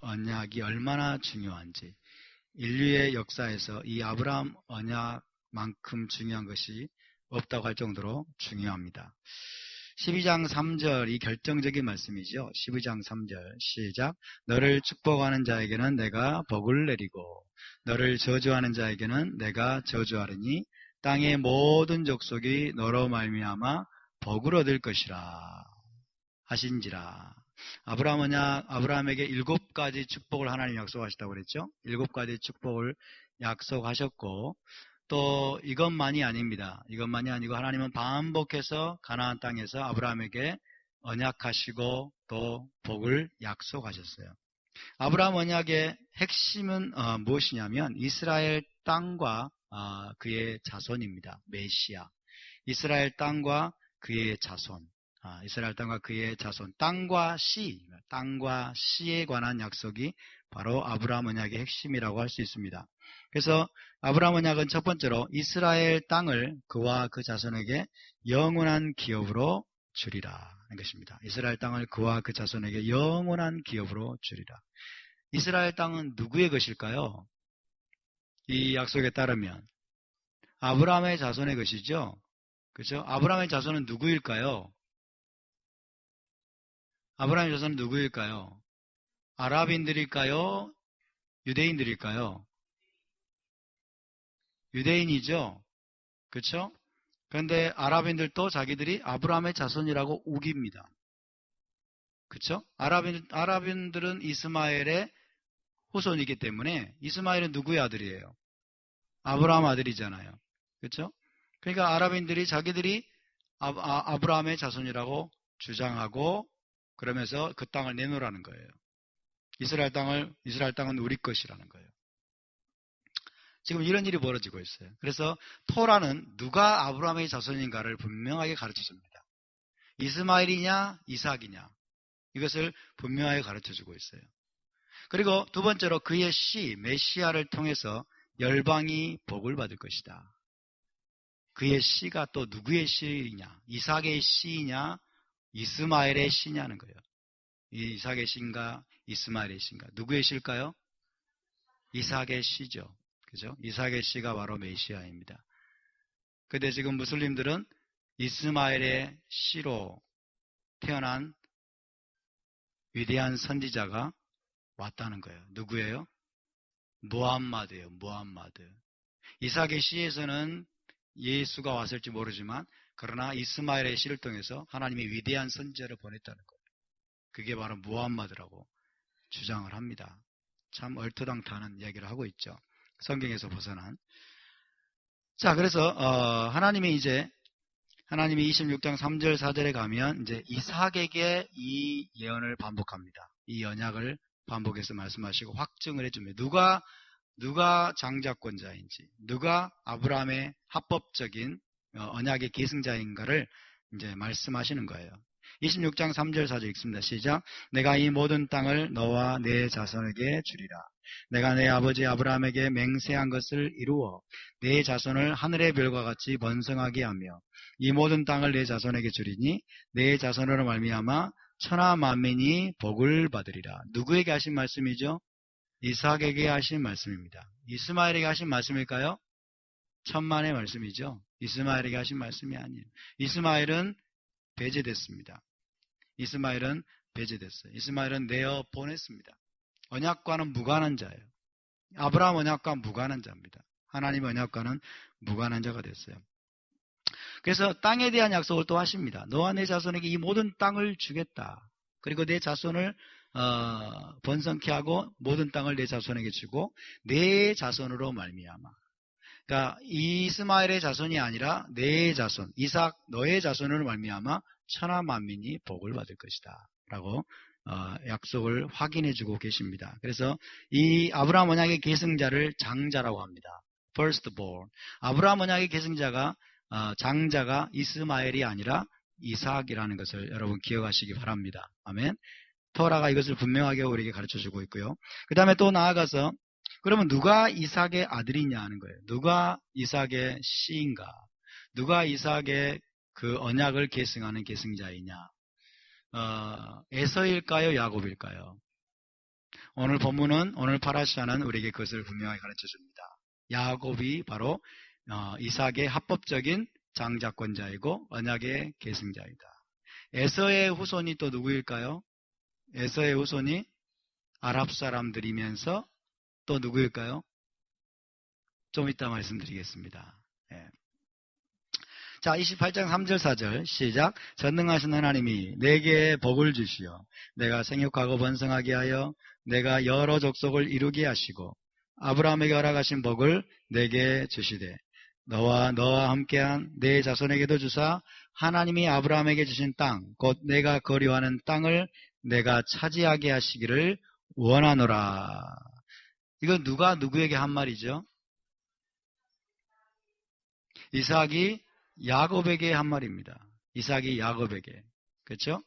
언약이 얼마나 중요한지, 인류의 역사에서 이 아브라함 언약만큼 중요한 것이 없다고 할 정도로 중요합니다. 12장 3절이 결정적인 말씀이죠. 12장 3절 시작. 너를 축복하는 자에게는 내가 복을 내리고 너를 저주하는 자에게는 내가 저주하리니 땅의 모든 족속이 너로 말미암아 복을 얻을 것이라 하신지라. 아브라함에게 7가지 축복을 하나님 약속하셨다고 그랬죠. 7가지 축복을 약속하셨고, 또 이것만이 아닙니다. 이것만이 아니고 하나님은 반복해서 가나안 땅에서 아브라함에게 언약하시고 또 복을 약속하셨어요. 아브라함 언약의 핵심은 무엇이냐면 이스라엘 땅과 그의 자손입니다. 메시아. 이스라엘 땅과 그의 자손. 이스라엘 땅과 그의 자손. 땅과 시에 관한 약속이 바로 아브라함 언약의 핵심이라고 할 수 있습니다. 그래서 아브라함 언약은 첫 번째로 이스라엘 땅을 그와 그 자손에게 영원한 기업으로 주리라 하는 것입니다. 이스라엘 땅을 그와 그 자손에게 영원한 기업으로 주리라. 이스라엘 땅은 누구의 것일까요? 이 약속에 따르면 아브라함의 자손의 것이죠. 그렇죠? 아브라함의 자손은 누구일까요? 아브라함의 자손은 누구일까요? 아랍인들일까요? 유대인들일까요? 유대인이죠. 그렇죠? 그런데 아랍인들도 자기들이 아브라함의 자손이라고 우깁니다. 그렇죠? 아랍인들은 이스마엘의 후손이기 때문에 이스마엘은 누구의 아들이에요? 아브라함 아들이잖아요. 그렇죠? 그러니까 아랍인들이 자기들이 아브라함의 자손이라고 주장하고 그러면서 그 땅을 내놓으라는 거예요. 이스라엘 땅은 우리 것이라는 거예요. 지금 이런 일이 벌어지고 있어요. 그래서 토라는 누가 아브라함의 자손인가를 분명하게 가르쳐줍니다. 이스마엘이냐 이삭이냐 이것을 분명하게 가르쳐주고 있어요. 그리고 두 번째로 그의 메시아를 통해서 열방이 복을 받을 것이다. 그의 씨가 또 누구의 씨이냐? 이삭의 씨이냐? 이스마엘의 씨냐는 거예요. 이삭의 씨인가? 이스마엘의 씨인가? 누구의 씨일까요? 이삭의 씨죠. 그죠? 이삭의 씨가 바로 메시아입니다. 근데 지금 무슬림들은 이스마엘의 씨로 태어난 위대한 선지자가 왔다는 거예요. 누구예요? 무함마드예요. 무함마드. 이삭의 씨에서는 예수가 왔을지 모르지만 그러나 이스마엘의 씨를 통해서 하나님이 위대한 선지자를 보냈다는 거예요. 그게 바로 무함마드라고 주장을 합니다. 참 얼토당토하는 이야기를 하고 있죠. 성경에서 벗어난. 자, 그래서 하나님이 26장 3절 4절에 가면 이제 이삭에게 이 예언을 반복합니다. 이 언약을 반복해서 말씀하시고 확증을 해줍니다. 누가 장자권자인지, 누가 아브라함의 합법적인 언약의 계승자인가를 이제 말씀하시는 거예요. 26장 3절 4절 읽습니다. 시작. 내가 이 모든 땅을 너와 내 자손에게 주리라. 내가 내 아버지 아브라함에게 맹세한 것을 이루어 내 자손을 하늘의 별과 같이 번성하게 하며 이 모든 땅을 내 자손에게 주리니 내 자손으로 말미암아 천하 만민이 복을 받으리라. 누구에게 하신 말씀이죠? 이삭에게 하신 말씀입니다. 이스마엘에게 하신 말씀일까요? 천만의 말씀이죠. 이스마엘에게 하신 말씀이 아니에요. 이스마엘은 배제됐습니다. 이스마엘은 배제됐어요. 이스마엘은 내어 보냈습니다. 언약과는 무관한 자예요. 아브라함 언약과 무관한 자입니다. 하나님의 언약과는 무관한 자가 됐어요. 그래서 땅에 대한 약속을 또 하십니다. 너와 내 자손에게 이 모든 땅을 주겠다. 그리고 내 자손을 번성케 하고 모든 땅을 내 자손에게 주고 내 자손으로 말미암아. 그러니까 이스마엘의 자손이 아니라 내 자손, 이삭 너의 자손으로 말미암아 천하 만민이 복을 받을 것이다. 라고 약속을 확인해주고 계십니다. 그래서 이 아브라함 언약의 계승자를 장자라고 합니다. firstborn. 아브라함 언약의 계승자가 장자가 이스마엘이 아니라 이삭이라는 것을 여러분 기억하시기 바랍니다. 아멘. 토라가 이것을 분명하게 우리에게 가르쳐주고 있고요. 그 다음에 또 나아가서 그러면 누가 이삭의 아들이냐 하는 거예요. 누가 이삭의 씨인가? 누가 이삭의 그 언약을 계승하는 계승자이냐? 에서일까요? 야곱일까요? 오늘 본문은, 오늘 파라샤는 우리에게 그것을 분명하게 가르쳐 줍니다. 야곱이 바로 이삭의 합법적인 장자권자이고 언약의 계승자이다. 에서의 후손이 또 누구일까요? 에서의 후손이 아랍 사람들이면서 또 누구일까요? 좀 이따 말씀드리겠습니다. 예. 자, 28장 3절 4절 시작. 전능하신 하나님이 내게 복을 주시어 내가 생육하고 번성하게 하여 내가 여러 족속을 이루게 하시고 아브라함에게 허락하신 복을 내게 주시되 너와 함께한 내 자손에게도 주사 하나님이 아브라함에게 주신 땅 곧 내가 거류하는 땅을 내가 차지하게 하시기를 원하노라. 이건 누가 누구에게 한 말이죠? 이삭이 야곱에게 한 말입니다. 이삭이 야곱에게. 그렇죠?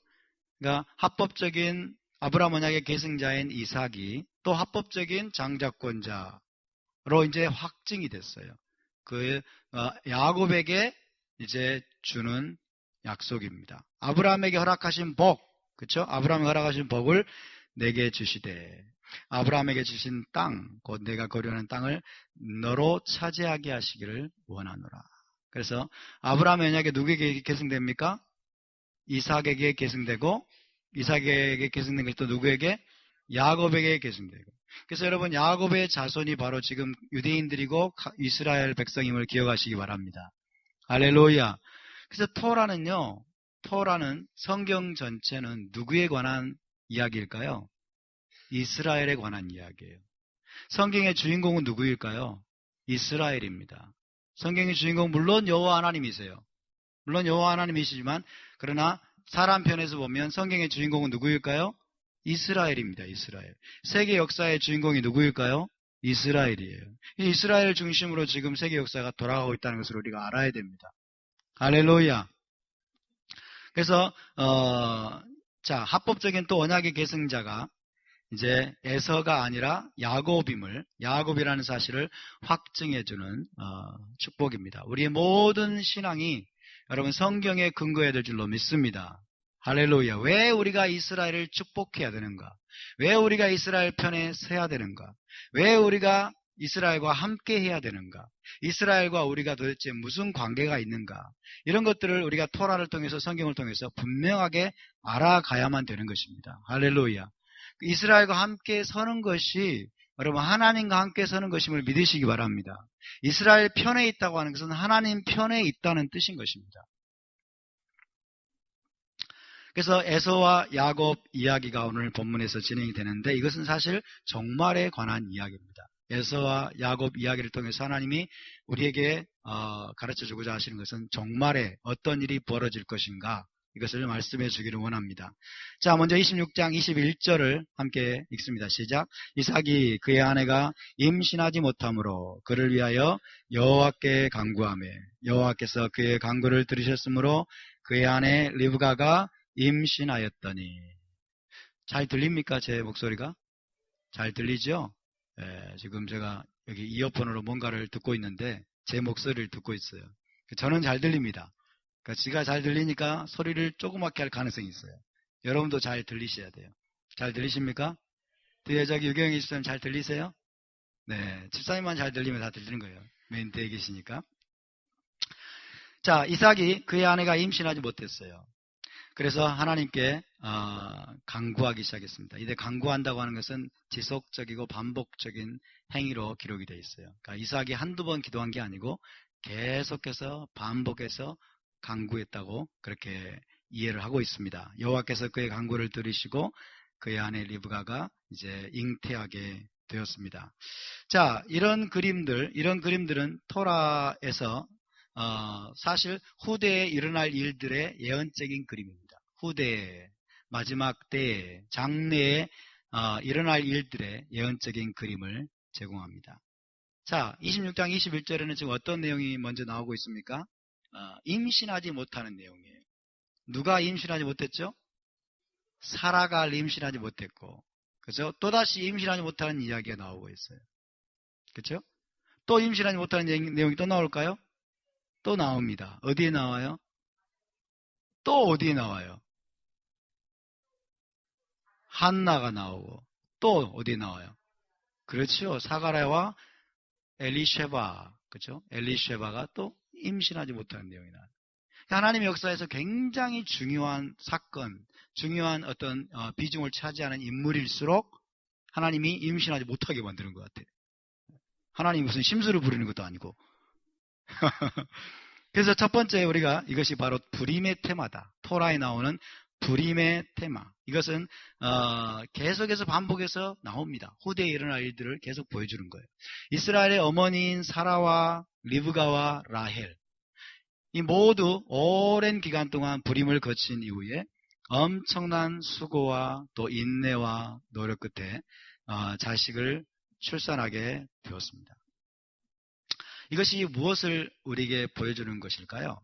그러니까 합법적인 아브라함 언약의 계승자인 이삭이 또 합법적인 장자권자로 이제 확증이 됐어요. 그 야곱에게 이제 주는 약속입니다. 아브라함에게 허락하신 복, 그렇죠? 아브라함에게 허락하신 복을 내게 주시되 아브라함에게 주신 땅, 곧 내가 거류하는 땅을 너로 차지하게 하시기를 원하노라. 그래서 아브라함의 언약이 누구에게 계승됩니까? 이삭에게 계승되고 이삭에게 계승된 것이 또 누구에게? 야곱에게 계승되고. 그래서 여러분 야곱의 자손이 바로 지금 유대인들이고 이스라엘 백성임을 기억하시기 바랍니다. 할렐루야. 그래서 토라는 성경 전체는 누구에 관한 이야기일까요? 이스라엘에 관한 이야기예요. 성경의 주인공은 누구일까요? 이스라엘입니다. 성경의 주인공은 물론 여호와 하나님이세요. 물론 여호와 하나님이시지만 그러나 사람 편에서 보면 성경의 주인공은 누구일까요? 이스라엘입니다. 이스라엘. 세계 역사의 주인공이 누구일까요? 이스라엘이에요. 이스라엘 중심으로 지금 세계 역사가 돌아가고 있다는 것을 우리가 알아야 됩니다. 할렐루야. 그래서 자, 합법적인 또 언약의 계승자가 이제 에서가 아니라 야곱이라는 사실을 확증해주는 축복입니다. 우리의 모든 신앙이 여러분 성경에 근거해야 될 줄로 믿습니다. 할렐루야. 왜 우리가 이스라엘을 축복해야 되는가? 왜 우리가 이스라엘 편에 서야 되는가? 왜 우리가 이스라엘과 함께 해야 되는가? 이스라엘과 우리가 도대체 무슨 관계가 있는가? 이런 것들을 우리가 토라를 통해서 성경을 통해서 분명하게 알아가야만 되는 것입니다. 할렐루야. 이스라엘과 함께 서는 것이 여러분 하나님과 함께 서는 것임을 믿으시기 바랍니다. 이스라엘 편에 있다고 하는 것은 하나님 편에 있다는 뜻인 것입니다. 그래서 에서와 야곱 이야기가 오늘 본문에서 진행이 되는데 이것은 사실 종말에 관한 이야기입니다. 에서와 야곱 이야기를 통해서 하나님이 우리에게 가르쳐주고자 하시는 것은 종말에 어떤 일이 벌어질 것인가 이것을 말씀해 주기를 원합니다. 자, 먼저 26장 21절을 함께 읽습니다. 시작. 이삭이 그의 아내가 임신하지 못하므로 그를 위하여 여호와께 간구하며 여호와께서 그의 간구를 들으셨으므로 그의 아내 리브가가 임신하였더니. 잘 들립니까? 제 목소리가? 잘 들리죠? 지금 제가 여기 이어폰으로 뭔가를 듣고 있는데 제 목소리를 듣고 있어요. 저는 잘 들립니다. 그러니까 지가 잘 들리니까 소리를 조그맣게 할 가능성이 있어요. 여러분도 잘 들리셔야 돼요. 잘 들리십니까? 뒤에 저기 유경희 집사님 잘 들리세요? 네, 집사님만 잘 들리면 다 들리는 거예요. 맨 뒤에 계시니까. 자, 이삭이 그의 아내가 임신하지 못했어요. 그래서 하나님께 간구하기 시작했습니다. 이때 간구한다고 하는 것은 지속적이고 반복적인 행위로 기록이 되어 있어요. 그러니까 이삭이 한두 번 기도한 게 아니고 계속해서 반복해서 간구했다고 그렇게 이해를 하고 있습니다. 여호와께서 그의 간구를 들으시고 그의 아내 리브가가 이제 잉태하게 되었습니다. 자, 이런 그림들은 토라에서 사실 후대에 일어날 일들의 예언적인 그림입니다. 후대에 마지막 때에 장래에 일어날 일들의 예언적인 그림을 제공합니다. 자, 26장 21절에는 지금 어떤 내용이 먼저 나오고 있습니까? 임신하지 못하는 내용이에요. 누가 임신하지 못했죠? 사라가 임신하지 못했고, 그죠? 또다시 임신하지 못하는 이야기가 나오고 있어요. 그죠? 또 임신하지 못하는 내용이 또 나올까요? 또 나옵니다. 어디에 나와요? 또 어디에 나와요? 한나가 나오고, 또 어디에 나와요? 그렇죠. 사가랴와 엘리쉐바, 그렇죠? 엘리쉐바가 또 임신하지 못하는 내용이 나와요. 하나님의 역사에서 굉장히 중요한 사건, 중요한 어떤 비중을 차지하는 인물일수록 하나님이 임신하지 못하게 만드는 것 같아요. 하나님이 무슨 심술을 부리는 것도 아니고. 그래서 첫 번째 우리가 이것이 바로 불임의 테마다. 토라에 나오는 불임의 테마. 이것은 계속해서 반복해서 나옵니다. 후대에 일어날 일들을 계속 보여주는 거예요. 이스라엘의 어머니인 사라와 리브가와 라헬, 이 모두 오랜 기간 동안 불임을 거친 이후에 엄청난 수고와 또 인내와 노력 끝에 자식을 출산하게 되었습니다. 이것이 무엇을 우리에게 보여주는 것일까요?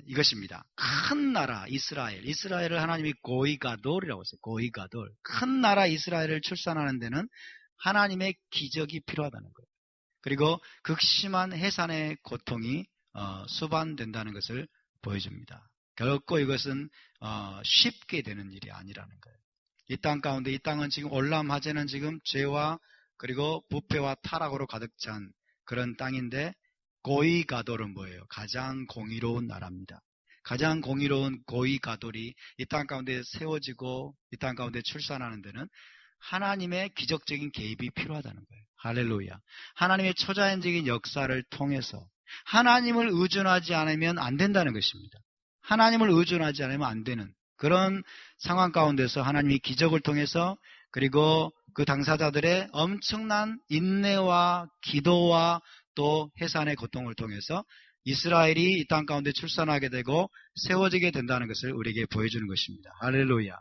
이것입니다. 큰 나라 이스라엘. 이스라엘을 하나님이 고이가돌이라고 했어요. 고이가돌. 큰 나라 이스라엘을 출산하는 데는 하나님의 기적이 필요하다는 거예요. 그리고 극심한 해산의 고통이 수반된다는 것을 보여줍니다. 결코 이것은 쉽게 되는 일이 아니라는 거예요. 이 땅 가운데, 이 땅은 지금 올람하제는 지금 죄와 그리고 부패와 타락으로 가득 찬 그런 땅인데, 고이가돌은 뭐예요? 가장 공의로운 나라입니다. 가장 공의로운 고이가돌이 이 땅 가운데 세워지고 이 땅 가운데 출산하는 데는 하나님의 기적적인 개입이 필요하다는 거예요. 할렐루야. 하나님의 초자연적인 역사를 통해서 하나님을 의존하지 않으면 안 된다는 것입니다. 하나님을 의존하지 않으면 안 되는 그런 상황 가운데서 하나님이 기적을 통해서, 그리고 그 당사자들의 엄청난 인내와 기도와 또 해산의 고통을 통해서 이스라엘이 이 땅 가운데 출산하게 되고 세워지게 된다는 것을 우리에게 보여주는 것입니다. 할렐루야.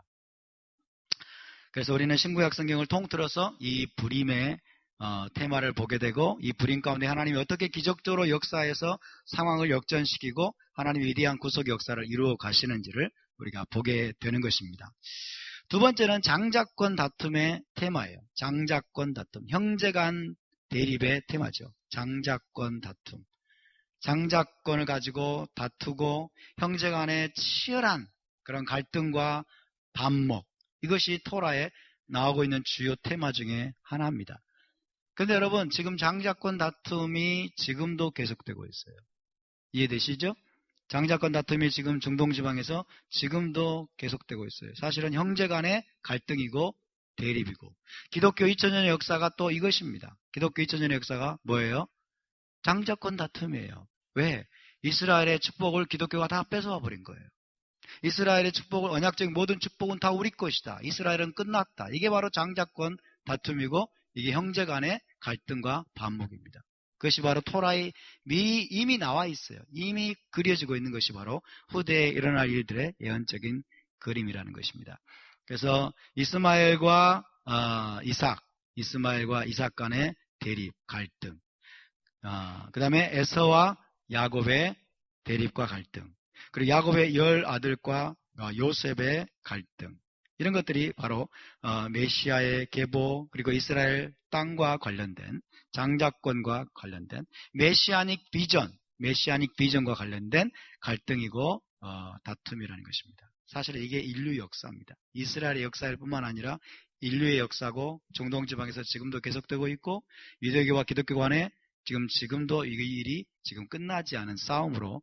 그래서 우리는 신구약 성경을 통틀어서 이 불임의 테마를 보게 되고, 이 불임 가운데 하나님이 어떻게 기적적으로 역사에서 상황을 역전시키고 하나님의 위대한 구속 역사를 이루어 가시는지를 우리가 보게 되는 것입니다. 두 번째는 장자권 다툼의 테마예요. 장자권 다툼, 형제간 대립의 테마죠. 장자권 다툼. 장자권을 가지고 다투고 형제간의 치열한 그런 갈등과 반목, 이것이 토라에 나오고 있는 주요 테마 중에 하나입니다. 그런데 여러분, 지금 장자권 다툼이 지금도 계속되고 있어요. 이해되시죠? 장자권 다툼이 지금 중동지방에서 지금도 계속되고 있어요. 사실은 형제간의 갈등이고 대립이고, 기독교 2000년의 역사가 또 이것입니다. 기독교 2000년의 역사가 뭐예요? 장자권 다툼이에요. 왜? 이스라엘의 축복을 기독교가 다 뺏어와 버린 거예요. 이스라엘의 축복을, 언약적인 모든 축복은 다 우리 것이다. 이스라엘은 끝났다. 이게 바로 장자권 다툼이고, 이게 형제 간의 갈등과 반목입니다. 그것이 바로 토라에 이미 나와 있어요. 이미 그려지고 있는 것이 바로 후대에 일어날 일들의 예언적인 그림이라는 것입니다. 그래서 이스마엘과 이삭 간의 대립, 갈등, 그 다음에 에서와 야곱의 대립과 갈등, 그리고 야곱의 10아들과 요셉의 갈등, 이런 것들이 바로 메시아의 계보, 그리고 이스라엘 땅과 관련된 장자권과 관련된 메시아닉 비전과 관련된 갈등이고 다툼이라는 것입니다. 사실 이게 인류 역사입니다. 이스라엘의 역사일 뿐만 아니라 인류의 역사고, 중동지방에서 지금도 계속되고 있고, 유대교와 기독교 간에 지금도 이 일이 지금 끝나지 않은 싸움으로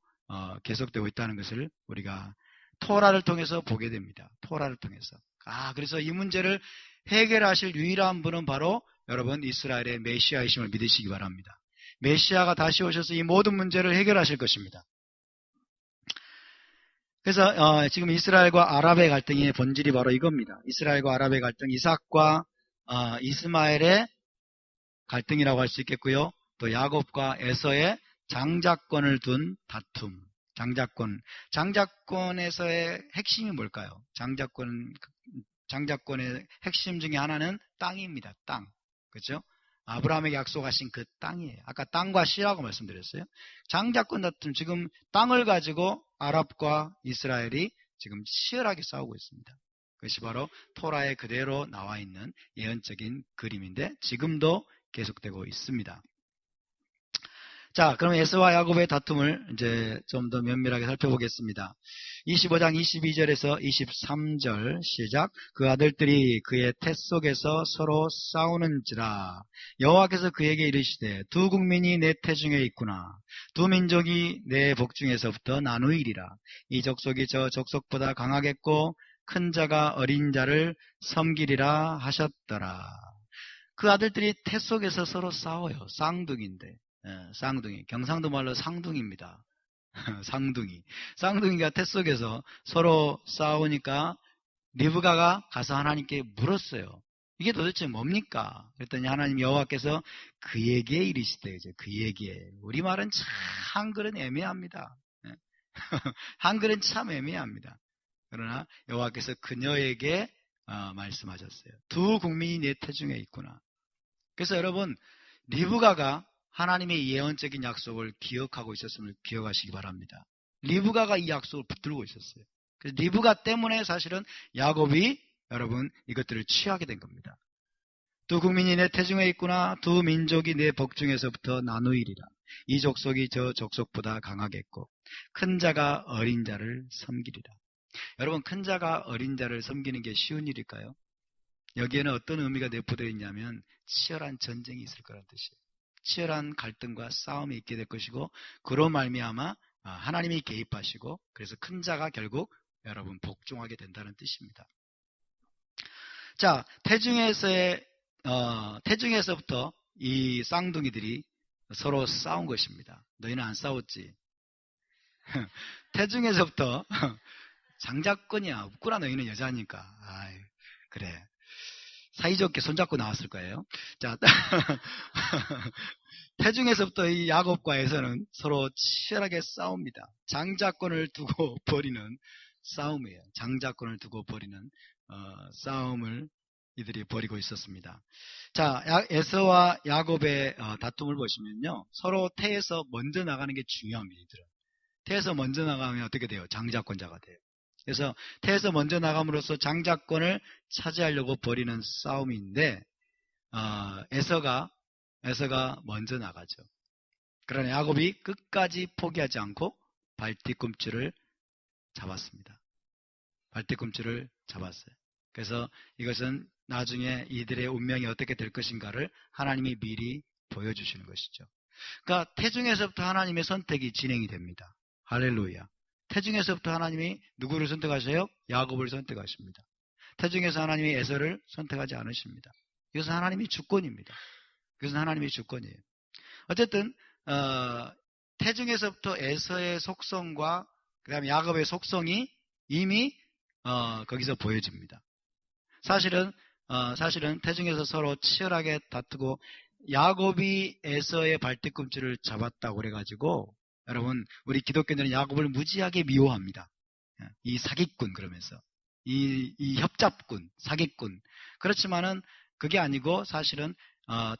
계속되고 있다는 것을 우리가 토라를 통해서 보게 됩니다. 토라를 통해서. 그래서 이 문제를 해결하실 유일한 분은 바로 여러분 이스라엘의 메시아이심을 믿으시기 바랍니다. 메시아가 다시 오셔서 이 모든 문제를 해결하실 것입니다. 그래서 지금 이스라엘과 아랍의 갈등의 본질이 바로 이겁니다. 이스라엘과 아랍의 갈등, 이삭과 이스마엘의 갈등이라고 할 수 있겠고요. 또 야곱과 에서의 장자권을 둔 다툼. 장자권에서의 핵심이 뭘까요? 장자권의 핵심 중에 하나는 땅입니다. 땅. 그렇죠? 아브라함에게 약속하신 그 땅이에요. 아까 땅과 씨라고 말씀드렸어요. 장자권 다툼, 지금 땅을 가지고 아랍과 이스라엘이 지금 치열하게 싸우고 있습니다. 그것이 바로 토라에 그대로 나와 있는 예언적인 그림인데 지금도 계속되고 있습니다. 자, 그럼 에서와 야곱의 다툼을 이제 좀 더 면밀하게 살펴보겠습니다. 25장 22절에서 23절 시작. 그 아들들이 그의 태 속에서 서로 싸우는지라. 여호와께서 그에게 이르시되 두 국민이 내 태 중에 있구나. 두 민족이 내 복중에서부터 나누이리라. 이 족속이 저 족속보다 강하겠고 큰 자가 어린 자를 섬기리라 하셨더라. 그 아들들이 태 속에서 서로 싸워요. 쌍둥이인데. 쌍둥이. 경상도 말로 상둥이입니다. 상둥이. 쌍둥이가 태 속에서 서로 싸우니까 리브가가 가서 하나님께 물었어요. 이게 도대체 뭡니까? 그랬더니 하나님 여호와께서 그에게 이르시되, 이제 그에게. 우리말은 참 한글은 애매합니다. 한글은 참 애매합니다. 그러나 여호와께서 그녀에게 말씀하셨어요. 두 국민이 내 태 중에 있구나. 그래서 여러분, 리브가가 하나님의 예언적인 약속을 기억하고 있었음을 기억하시기 바랍니다. 리브가가 이 약속을 붙들고 있었어요. 그래서 리브가 때문에 사실은 야곱이 여러분 이것들을 취하게 된 겁니다. 두 국민이 내 태중에 있구나. 두 민족이 내 복중에서부터 나누이리라. 이 족속이 저 족속보다 강하겠고 큰 자가 어린 자를 섬기리라. 여러분, 큰 자가 어린 자를 섬기는 게 쉬운 일일까요? 여기에는 어떤 의미가 내포되어 있냐면 치열한 전쟁이 있을 거라는 뜻이에요. 치열한 갈등과 싸움이 있게 될 것이고, 그로 말미암아 하나님이 개입하시고, 그래서 큰 자가 결국 여러분 복종하게 된다는 뜻입니다. 자, 태중에서부터 이 쌍둥이들이 서로 싸운 것입니다. 너희는 안 싸웠지? 태중에서부터 장자권이야. 웃구나, 너희는 여자니까. 아이, 그래. 사이좋게 손잡고 나왔을 거예요. 자, 태중에서부터 이 야곱과 에서는 서로 치열하게 싸웁니다. 장자권을 두고 벌이는 싸움이에요. 장자권을 두고 벌이는 싸움을 이들이 벌이고 있었습니다. 자, 에서와 야곱의 다툼을 보시면요, 서로 태에서 먼저 나가는 게 중요합니다. 이들은 태에서 먼저 나가면 어떻게 돼요? 장자권자가 돼요. 그래서 태에서 먼저 나감으로써 장자권을 차지하려고 벌이는 싸움인데, 에서가 먼저 나가죠. 그러나 야곱이 끝까지 포기하지 않고 발뒤꿈치를 잡았습니다. 발뒤꿈치를 잡았어요. 그래서 이것은 나중에 이들의 운명이 어떻게 될 것인가를 하나님이 미리 보여주시는 것이죠. 그러니까 태중에서부터 하나님의 선택이 진행이 됩니다. 할렐루야. 태중에서부터 하나님이 누구를 선택하셔요? 야곱을 선택하십니다. 태중에서 하나님이 에서를 선택하지 않으십니다. 이것은 하나님의 주권입니다. 그것은 하나님의 주권이에요. 어쨌든 태중에서부터 에서의 속성과 그 다음에 야곱의 속성이 이미 거기서 보여집니다. 사실은 태중에서 서로 치열하게 다투고 야곱이 에서의 발뒤꿈치를 잡았다고 그래가지고, 여러분, 우리 기독교인들은 야곱을 무지하게 미워합니다. 이 사기꾼, 그러면서 이 협잡꾼, 사기꾼. 그렇지만은 그게 아니고 사실은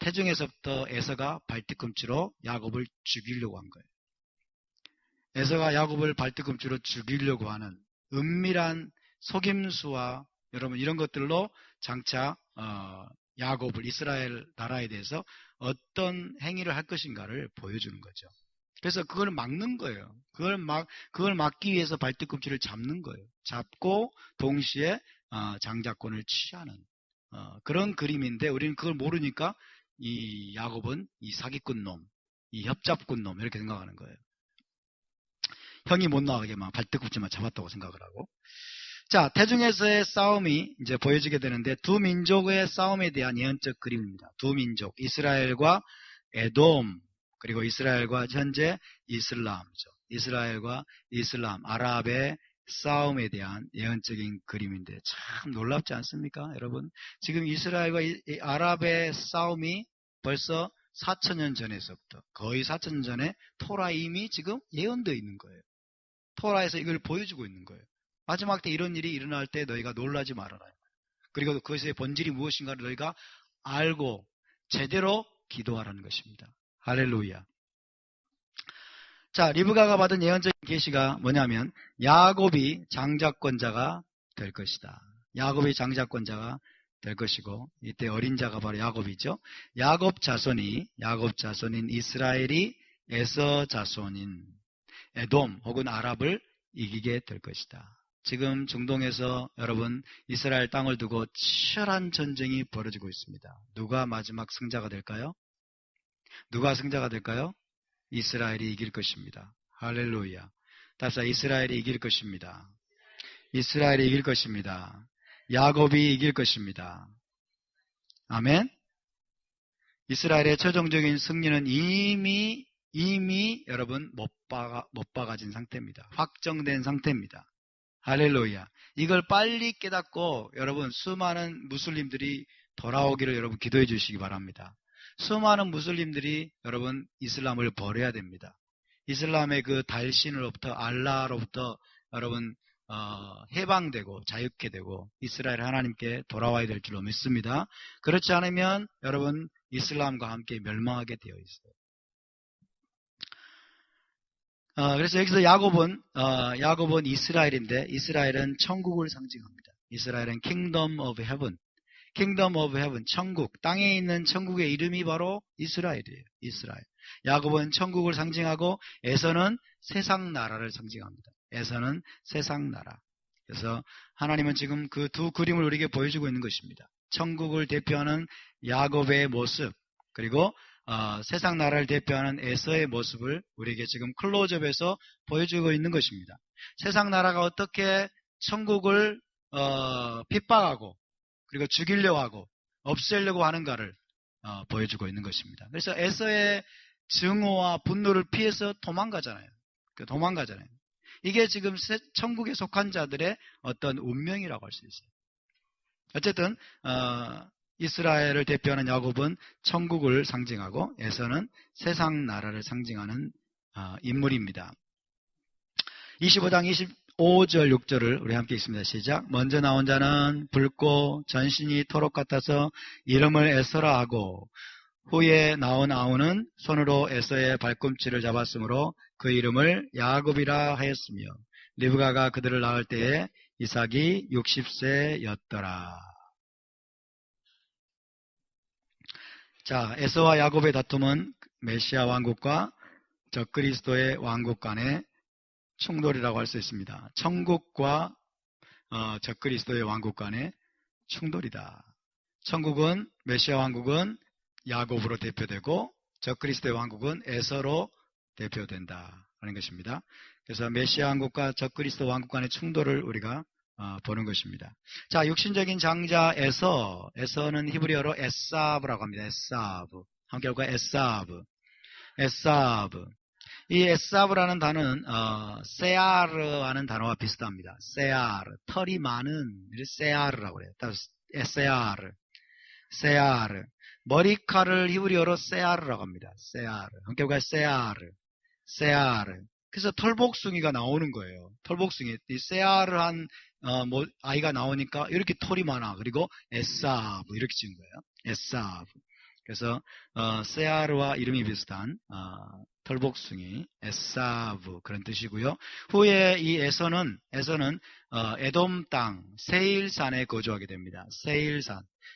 태중에서부터 에서가 발뒤꿈치로 야곱을 죽이려고 한 거예요. 에서가 야곱을 발뒤꿈치로 죽이려고 하는 은밀한 속임수와 여러분 이런 것들로 장차 야곱을, 이스라엘 나라에 대해서 어떤 행위를 할 것인가를 보여주는 거죠. 그래서 그걸 막는 거예요. 그걸 막기 위해서 발뒤꿈치를 잡는 거예요. 잡고 동시에 장자권을 취하는 그런 그림인데, 우리는 그걸 모르니까 이 야곱은 이 사기꾼 놈, 이 협잡꾼 놈 이렇게 생각하는 거예요. 형이 못 나가게만 발뒤꿈치만 잡았다고 생각을 하고. 자, 태중에서의 싸움이 이제 보여지게 되는데, 두 민족의 싸움에 대한 예언적 그림입니다. 두 민족, 이스라엘과 에돔, 그리고 이스라엘과 현재 이슬람이죠. 이스라엘과 이슬람, 아랍의 싸움에 대한 예언적인 그림인데 참 놀랍지 않습니까? 여러분, 지금 이스라엘과 아랍의 싸움이 벌써 4,000년 전에서부터, 거의 4,000년 전에 토라 이미 지금 예언되어 있는 거예요. 토라에서 이걸 보여주고 있는 거예요. 마지막 때 이런 일이 일어날 때 너희가 놀라지 말아라. 그리고 그것의 본질이 무엇인가를 너희가 알고 제대로 기도하라는 것입니다. 할렐루야. 자, 리브가가 받은 예언적인 계시가 뭐냐면 야곱이 장자권자가 될 것이다. 야곱이 장자권자가 될 것이고, 이때 어린 자가 바로 야곱이죠. 야곱 자손인 이스라엘이 에서 자손인 에돔 혹은 아랍을 이기게 될 것이다. 지금 중동에서 여러분 이스라엘 땅을 두고 치열한 전쟁이 벌어지고 있습니다. 누가 마지막 승자가 될까요? 누가 승자가 될까요? 이스라엘이 이길 것입니다. 할렐루야. 답사 이스라엘이 이길 것입니다. 이스라엘이 이길 것입니다. 야곱이 이길 것입니다. 아멘. 이스라엘의 최종적인 승리는 이미 여러분 못 박아진 상태입니다. 확정된 상태입니다. 할렐루야. 이걸 빨리 깨닫고 여러분 수많은 무슬림들이 돌아오기를 여러분 기도해 주시기 바랍니다. 수많은 무슬림들이 여러분 이슬람을 버려야 됩니다. 이슬람의 그 달신으로부터 알라로부터 여러분 해방되고 자유케 되고 이스라엘 하나님께 돌아와야 될 줄로 믿습니다. 그렇지 않으면 여러분 이슬람과 함께 멸망하게 되어 있어요. 그래서 여기서 야곱은 이스라엘인데 이스라엘은 천국을 상징합니다. 이스라엘은 Kingdom of Heaven. Kingdom of Heaven, 천국. 땅에 있는 천국의 이름이 바로 이스라엘이에요. 이스라엘. 야곱은 천국을 상징하고 에서는 세상 나라를 상징합니다. 에서는 세상 나라. 그래서 하나님은 지금 그 두 그림을 우리에게 보여주고 있는 것입니다. 천국을 대표하는 야곱의 모습 그리고 세상 나라를 대표하는 에서의 모습을 우리에게 지금 클로즈업에서 보여주고 있는 것입니다. 세상 나라가 어떻게 천국을 핍박하고 그리고 죽이려고 하고 없애려고 하는가를 보여주고 있는 것입니다. 그래서 에서의 증오와 분노를 피해서 도망가잖아요. 이게 지금 천국에 속한 자들의 어떤 운명이라고 할 수 있어요. 어쨌든 이스라엘을 대표하는 야곱은 천국을 상징하고 에서는 세상 나라를 상징하는 인물입니다. 25장 25절 6절을 우리 함께 읽습니다. 시작. 먼저 나온 자는 붉고 전신이 토록 같아서 이름을 에서라 하고 후에 나온 아우는 손으로 에서의 발꿈치를 잡았으므로 그 이름을 야곱이라 하였으며 리브가가 그들을 낳을 때에 이삭이 60세였더라. 자, 에서와 야곱의 다툼은 메시아 왕국과 적그리스도의 왕국 간의 충돌이라고 할 수 있습니다. 천국과 적그리스도의 왕국 간의 충돌이다. 천국은 메시아 왕국은 야곱으로 대표되고 적그리스도의 왕국은 에서로 대표된다 하는 것입니다. 그래서 메시아 왕국과 적그리스도 왕국 간의 충돌을 우리가 보는 것입니다. 자, 육신적인 장자 에서는 히브리어로 에사브라고 합니다. 에사브. 함께 볼까요? 에사브. 이 에사브라는 단어는 세아르하는 단어와 비슷합니다. 세아르, 털이 많은 세아르라고 해요. 세아르. 머리카락을 히브리어로 세아르라고 합니다. 세아르. 함께 볼까요? 세아르. 그래서 털복숭이가 나오는 거예요. 털복숭이. 이 세아르한 아이가 나오니까 이렇게 털이 많아. 그리고 에사브 이렇게 지은 거예요. 에사브. 그래서 세아르와 이름이 비슷한 털복숭이, 에사브 그런 뜻이고요. 후에 이 에서는 에돔 땅 세일산에 거주하게 됩니다.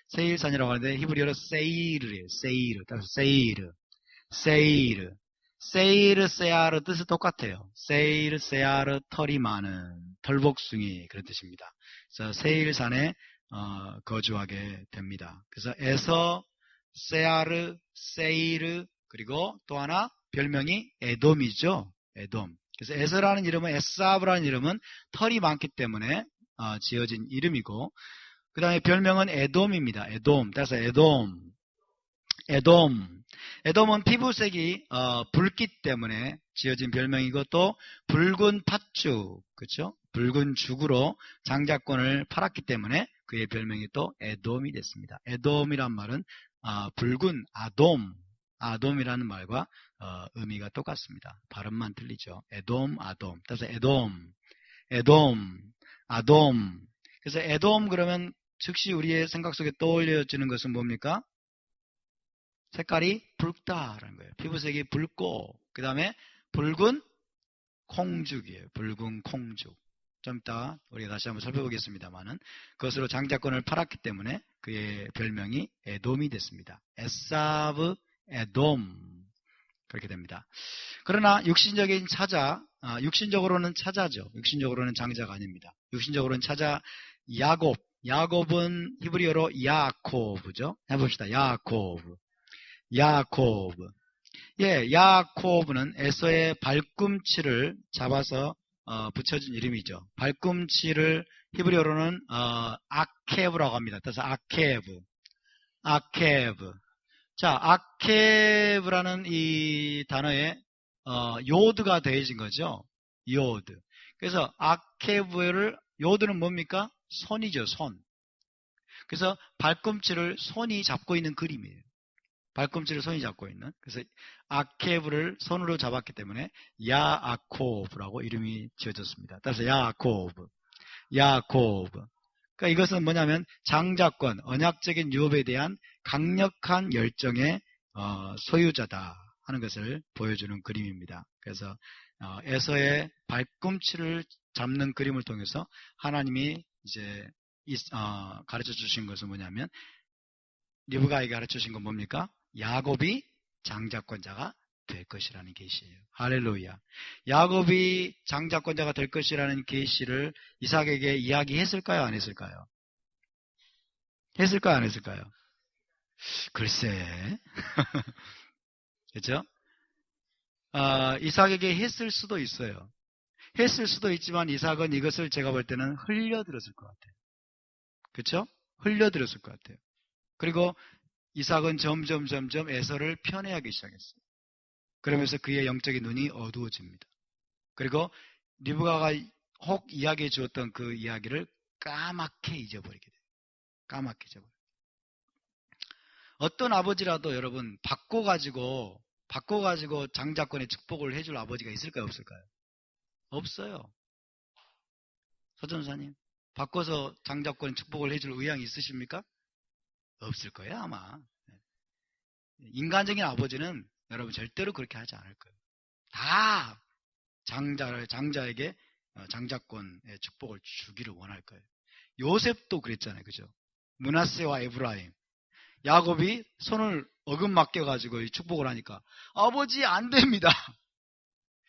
세일산이라고 하는데 히브리어로 세이르예요. 세이르, 세아르 뜻이 똑같아요. 세이르, 세아르, 털이 많은 털복숭이 그런 뜻입니다. 그래서 세일산에 거주하게 됩니다. 그래서 에서, 세아르, 세이르 그리고 또 하나 별명이 에돔이죠. 에돔. 그래서 에서라는 이름은 에사브라는 이름은 털이 많기 때문에 지어진 이름이고 그 다음에 별명은 에돔입니다. 따라서 에돔은 피부색이 붉기 때문에 지어진 별명이고 또 붉은 팥죽, 그렇죠? 붉은 죽으로 장자권을 팔았기 때문에 그의 별명이 또 에돔이 됐습니다. 에돔이란 말은 붉은 아돔이라는 말과 의미가 똑같습니다. 발음만 틀리죠. 에돔. 따라서 아돔. 그래서 에돔 그러면 즉시 우리의 생각 속에 떠올려지는 것은 뭡니까? 색깔이 붉다라는 거예요. 피부색이 붉고 그 다음에 붉은 콩죽이에요. 붉은 콩죽. 좀 이따 우리가 다시 한번 살펴보겠습니다만은 그것으로 장자권을 팔았기 때문에 그의 별명이 에돔이 됐습니다. 에사브, 에돔. 그렇게 됩니다. 그러나 육신적인 찾아, 육신적으로는 찾아죠. 육신적으로는 장자가 아닙니다. 육신적으로는 찾아 야곱은 히브리어로 야코브죠. 해봅시다. 야코브. 예, 야코브는 에서의 발꿈치를 잡아서 붙여준 이름이죠. 발꿈치를 히브리어로는 아케브라고 합니다. 따라서 아케브. 자, 아케브라는 이 단어에 요드가 더해진 거죠. 요드. 그래서 아케브를 요드는 뭡니까? 손이죠, 손. 그래서 발꿈치를 손이 잡고 있는 그림이에요. 발꿈치를 손이 잡고 있는. 그래서 아케브를 손으로 잡았기 때문에 야아코브라고 이름이 지어졌습니다. 따라서 야코브. 그러니까 이것은 뭐냐면 장자권, 언약적인 유업에 대한 강력한 열정의 소유자다 하는 것을 보여주는 그림입니다. 그래서 에서의 발꿈치를 잡는 그림을 통해서 하나님이 이제 가르쳐 주신 것은 뭐냐면 리브가에게 가르쳐 주신 건 뭡니까? 야곱이 장자권자가 될 것이라는 계시예요. 할렐루야. 야곱이 장자권자가 될 것이라는 계시를 이삭에게 이야기했을까요? 안 했을까요? 했을까요? 안 했을까요? 글쎄. 그렇죠? 이삭에게 했을 수도 있어요. 했을 수도 있지만 이삭은 이것을 제가 볼 때는 흘려들었을 것 같아요. 그렇죠? 흘려들었을 것 같아요. 그리고 이삭은 점점 에서를 편애하기 시작했어요. 그러면서 그의 영적인 눈이 어두워집니다. 그리고 리브가가 혹 이야기해 주었던 그 이야기를 까맣게 잊어버리게 돼요. 까맣게 잊어버려요. 어떤 아버지라도 여러분 바꿔가지고 장자권의 축복을 해줄 아버지가 있을까요? 없을까요? 없어요. 서전사님, 바꿔서 장자권 축복을 해줄 의향이 있으십니까? 없을 거예요, 아마. 인간적인 아버지는 여러분 절대로 그렇게 하지 않을 거예요. 다 장자에게 장자권의 축복을 주기를 원할 거예요. 요셉도 그랬잖아요. 그죠? 므낫세와 에브라임. 야곱이 손을 어긋맞게 축복을 하니까 아버지 안 됩니다.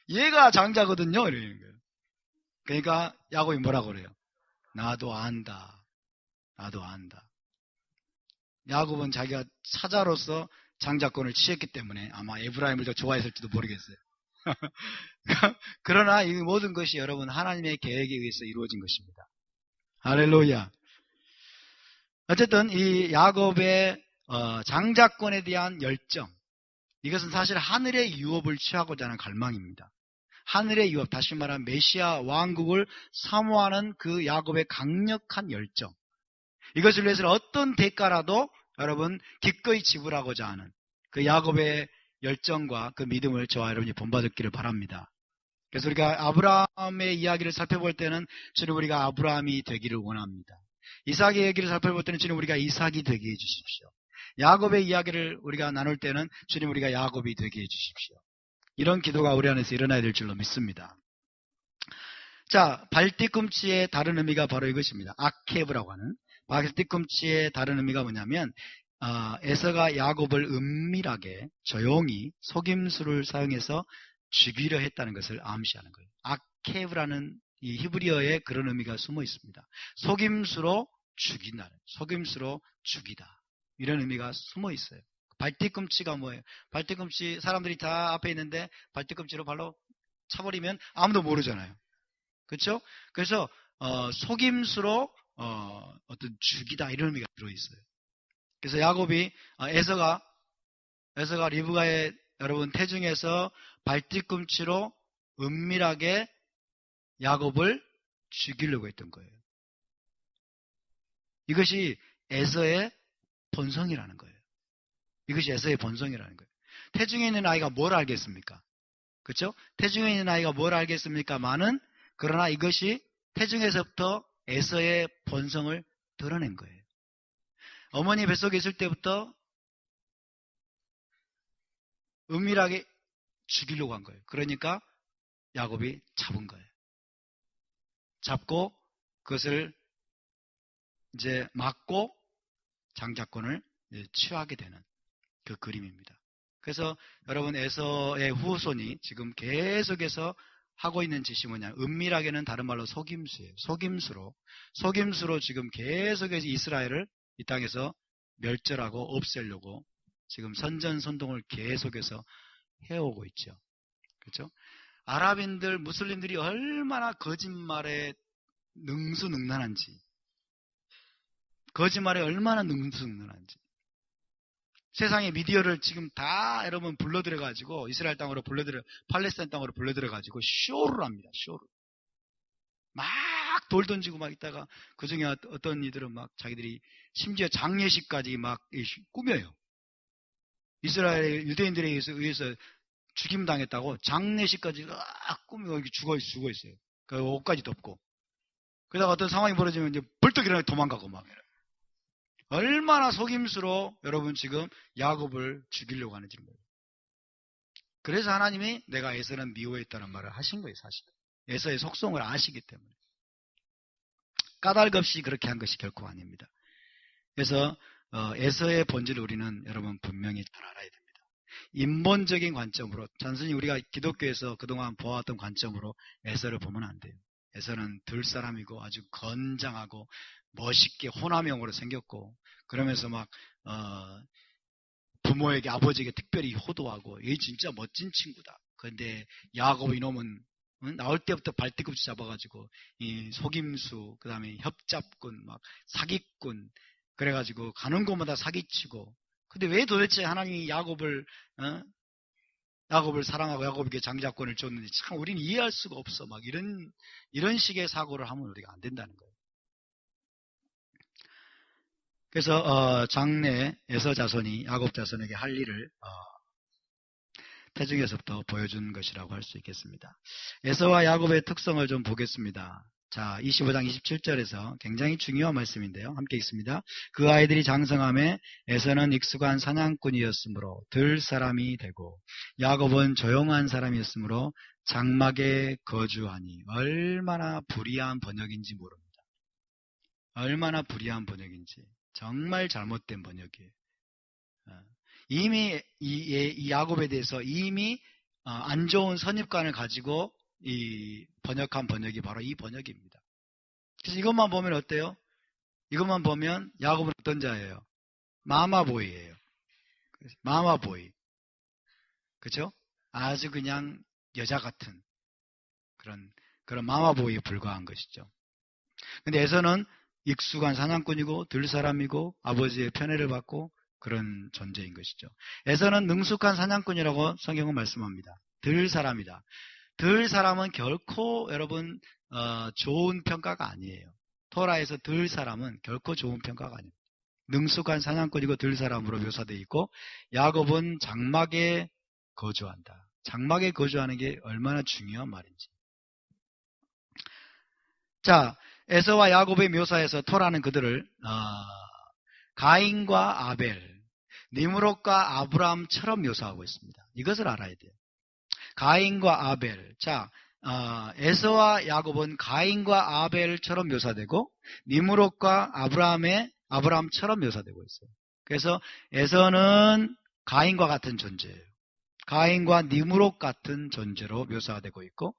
얘가 장자거든요. 이러는 거예요. 그러니까 야곱이 뭐라고 그래요? 나도 안다. 야곱은 자기가 사자로서 장자권을 취했기 때문에 아마 에브라임을 더 좋아했을지도 모르겠어요. 그러나 이 모든 것이 여러분 하나님의 계획에 의해서 이루어진 것입니다. 할렐루야. 어쨌든 이 야곱의 장자권에 대한 열정, 이것은 사실 하늘의 유업을 취하고자 하는 갈망입니다. 하늘의 유업, 다시 말하면 메시아 왕국을 사모하는 그 야곱의 강력한 열정, 이것을 위해서는 어떤 대가라도 여러분 기꺼이 지불하고자 하는 그 야곱의 열정과 그 믿음을 저와 여러분이 본받았기를 바랍니다. 그래서 우리가 아브라함의 이야기를 살펴볼 때는 주님 우리가 아브라함이 되기를 원합니다. 이삭의 얘기를 살펴볼 때는 주님 우리가 이삭이 되게 해주십시오. 야곱의 이야기를 우리가 나눌 때는 주님 우리가 야곱이 되게 해주십시오. 이런 기도가 우리 안에서 일어나야 될 줄로 믿습니다. 자, 발뒤꿈치의 다른 의미가 바로 이것입니다. 아케브라고 하는 발뒤꿈치의 다른 의미가 뭐냐면 에서가 야곱을 은밀하게 조용히 속임수를 사용해서 죽이려 했다는 것을 암시하는 거예요. 아케브라는 이 히브리어에 그런 의미가 숨어 있습니다. 속임수로 죽인다. 속임수로 죽이다. 이런 의미가 숨어 있어요. 발뒤꿈치가 뭐예요? 발뒤꿈치 사람들이 다 앞에 있는데 발뒤꿈치로 발로 차버리면 아무도 모르잖아요. 그렇죠? 그래서 속임수로 어떤 죽이다 이런 의미가 들어있어요. 그래서 야곱이 에서가 리브가의 여러분 태중에서 발뒤꿈치로 은밀하게 야곱을 죽이려고 했던 거예요. 이것이 에서의 본성이라는 거예요. 이것이 에서의 본성이라는 거예요. 태중에 있는 아이가 뭘 알겠습니까? 그렇죠? 태중에 있는 아이가 뭘 알겠습니까? 그러나 이것이 태중에서부터 에서의 본성을 드러낸 거예요. 어머니 뱃속에 있을 때부터 은밀하게 죽이려고 한 거예요. 그러니까 야곱이 잡은 거예요. 잡고 그것을 이제 막고 장자권을 취하게 되는 그 그림입니다. 그래서 여러분 에서의 후손이 지금 계속해서 하고 있는 짓이 뭐냐? 은밀하게는 다른 말로 속임수예요. 속임수로 지금 계속해서 이스라엘을 이 땅에서 멸절하고 없애려고 지금 선전선동을 계속해서 해오고 있죠. 그렇죠? 아랍인들, 무슬림들이 얼마나 거짓말에 능수능란한지, 거짓말에 얼마나 능수능란한지. 세상의 미디어를 지금 다 여러분 불러들여가지고 이스라엘 땅으로 팔레스타인 땅으로 불러들여가지고 쇼를 합니다. 쇼를. 막 돌 던지고 막 있다가 그 중에 어떤 이들은 막 자기들이 심지어 장례식까지 막 꾸며요. 이스라엘 유대인들에 의해서 죽임당했다고 장례식까지 막 꾸미고 죽어 있어요. 그 옷까지 덮고. 그러다가 어떤 상황이 벌어지면 이제 벌떡 일어나 도망가고 막. 얼마나 속임수로 여러분 지금 야곱을 죽이려고 하는지 모르겠어요. 그래서 하나님이 내가 에서는 미워했다는 말을 하신 거예요, 사실. 에서의 속성을 아시기 때문에. 까닭 없이 그렇게 한 것이 결코 아닙니다. 그래서 에서의 본질을 우리는 여러분 분명히 잘 알아야 됩니다. 인본적인 관점으로, 단순히 우리가 기독교에서 그동안 보아왔던 관점으로 에서를 보면 안 돼요. 에서는 들사람이고 아주 건장하고 멋있게 호남형으로 생겼고, 그러면서 막 부모에게, 아버지에게 특별히 효도하고, 얘 진짜 멋진 친구다. 그런데 야곱 이놈은 나올 때부터 발뒤꿈치 잡아가지고 이 속임수, 그 다음에 협잡꾼, 막 사기꾼, 그래가지고 가는 곳마다 사기치고. 근데 왜 도대체 하나님이 야곱을 사랑하고 야곱에게 장자권을 줬는지 참 우리는 이해할 수가 없어. 막 이런 식의 사고를 하면 우리가 안 된다는 거예요. 그래서 장래 에서 자손이 야곱 자손에게 할 일을 태중에서부터 보여준 것이라고 할 수 있겠습니다. 에서와 야곱의 특성을 좀 보겠습니다. 자, 25장 27절에서 굉장히 중요한 말씀인데요. 함께 읽습니다. 그 아이들이 장성함에 에서는 익숙한 사냥꾼이었으므로 들 사람이 되고, 야곱은 조용한 사람이었으므로 장막에 거주하니. 얼마나 불의한 번역인지 모릅니다. 얼마나 불의한 번역인지. 정말 잘못된 번역이에요. 이미 이 야곱에 대해서 이미 안 좋은 선입관을 가지고 이 번역한 번역이 바로 이 번역입니다. 그래서 이것만 보면 어때요? 이것만 보면 야곱은 어떤 자예요? 마마보이예요. 마마보이. 그렇죠? 아주 그냥 여자 같은 그런 마마보이에 불과한 것이죠. 근데 에서는 익숙한 사냥꾼이고 들사람이고 아버지의 편애를 받고 그런 존재인 것이죠. 에서는 능숙한 사냥꾼이라고 성경은 말씀합니다. 들사람이다. 들사람은 결코 여러분 좋은 평가가 아니에요. 토라에서 들사람은 결코 좋은 평가가 아닙니다. 능숙한 사냥꾼이고 들사람으로 묘사되어 있고, 야곱은 장막에 거주한다. 장막에 거주하는 게 얼마나 중요한 말인지. 자, 에서와 야곱의 묘사에서 토라는 그들을 가인과 아벨, 니므롯과 아브라함처럼 묘사하고 있습니다. 이것을 알아야 돼요. 가인과 아벨. 자, 에서와 야곱은 가인과 아벨처럼 묘사되고, 니므롯과 아브라함처럼 묘사되고 있어요. 그래서 에서는 가인과 같은 존재예요. 가인과 니므롯 같은 존재로 묘사가 되고 있고,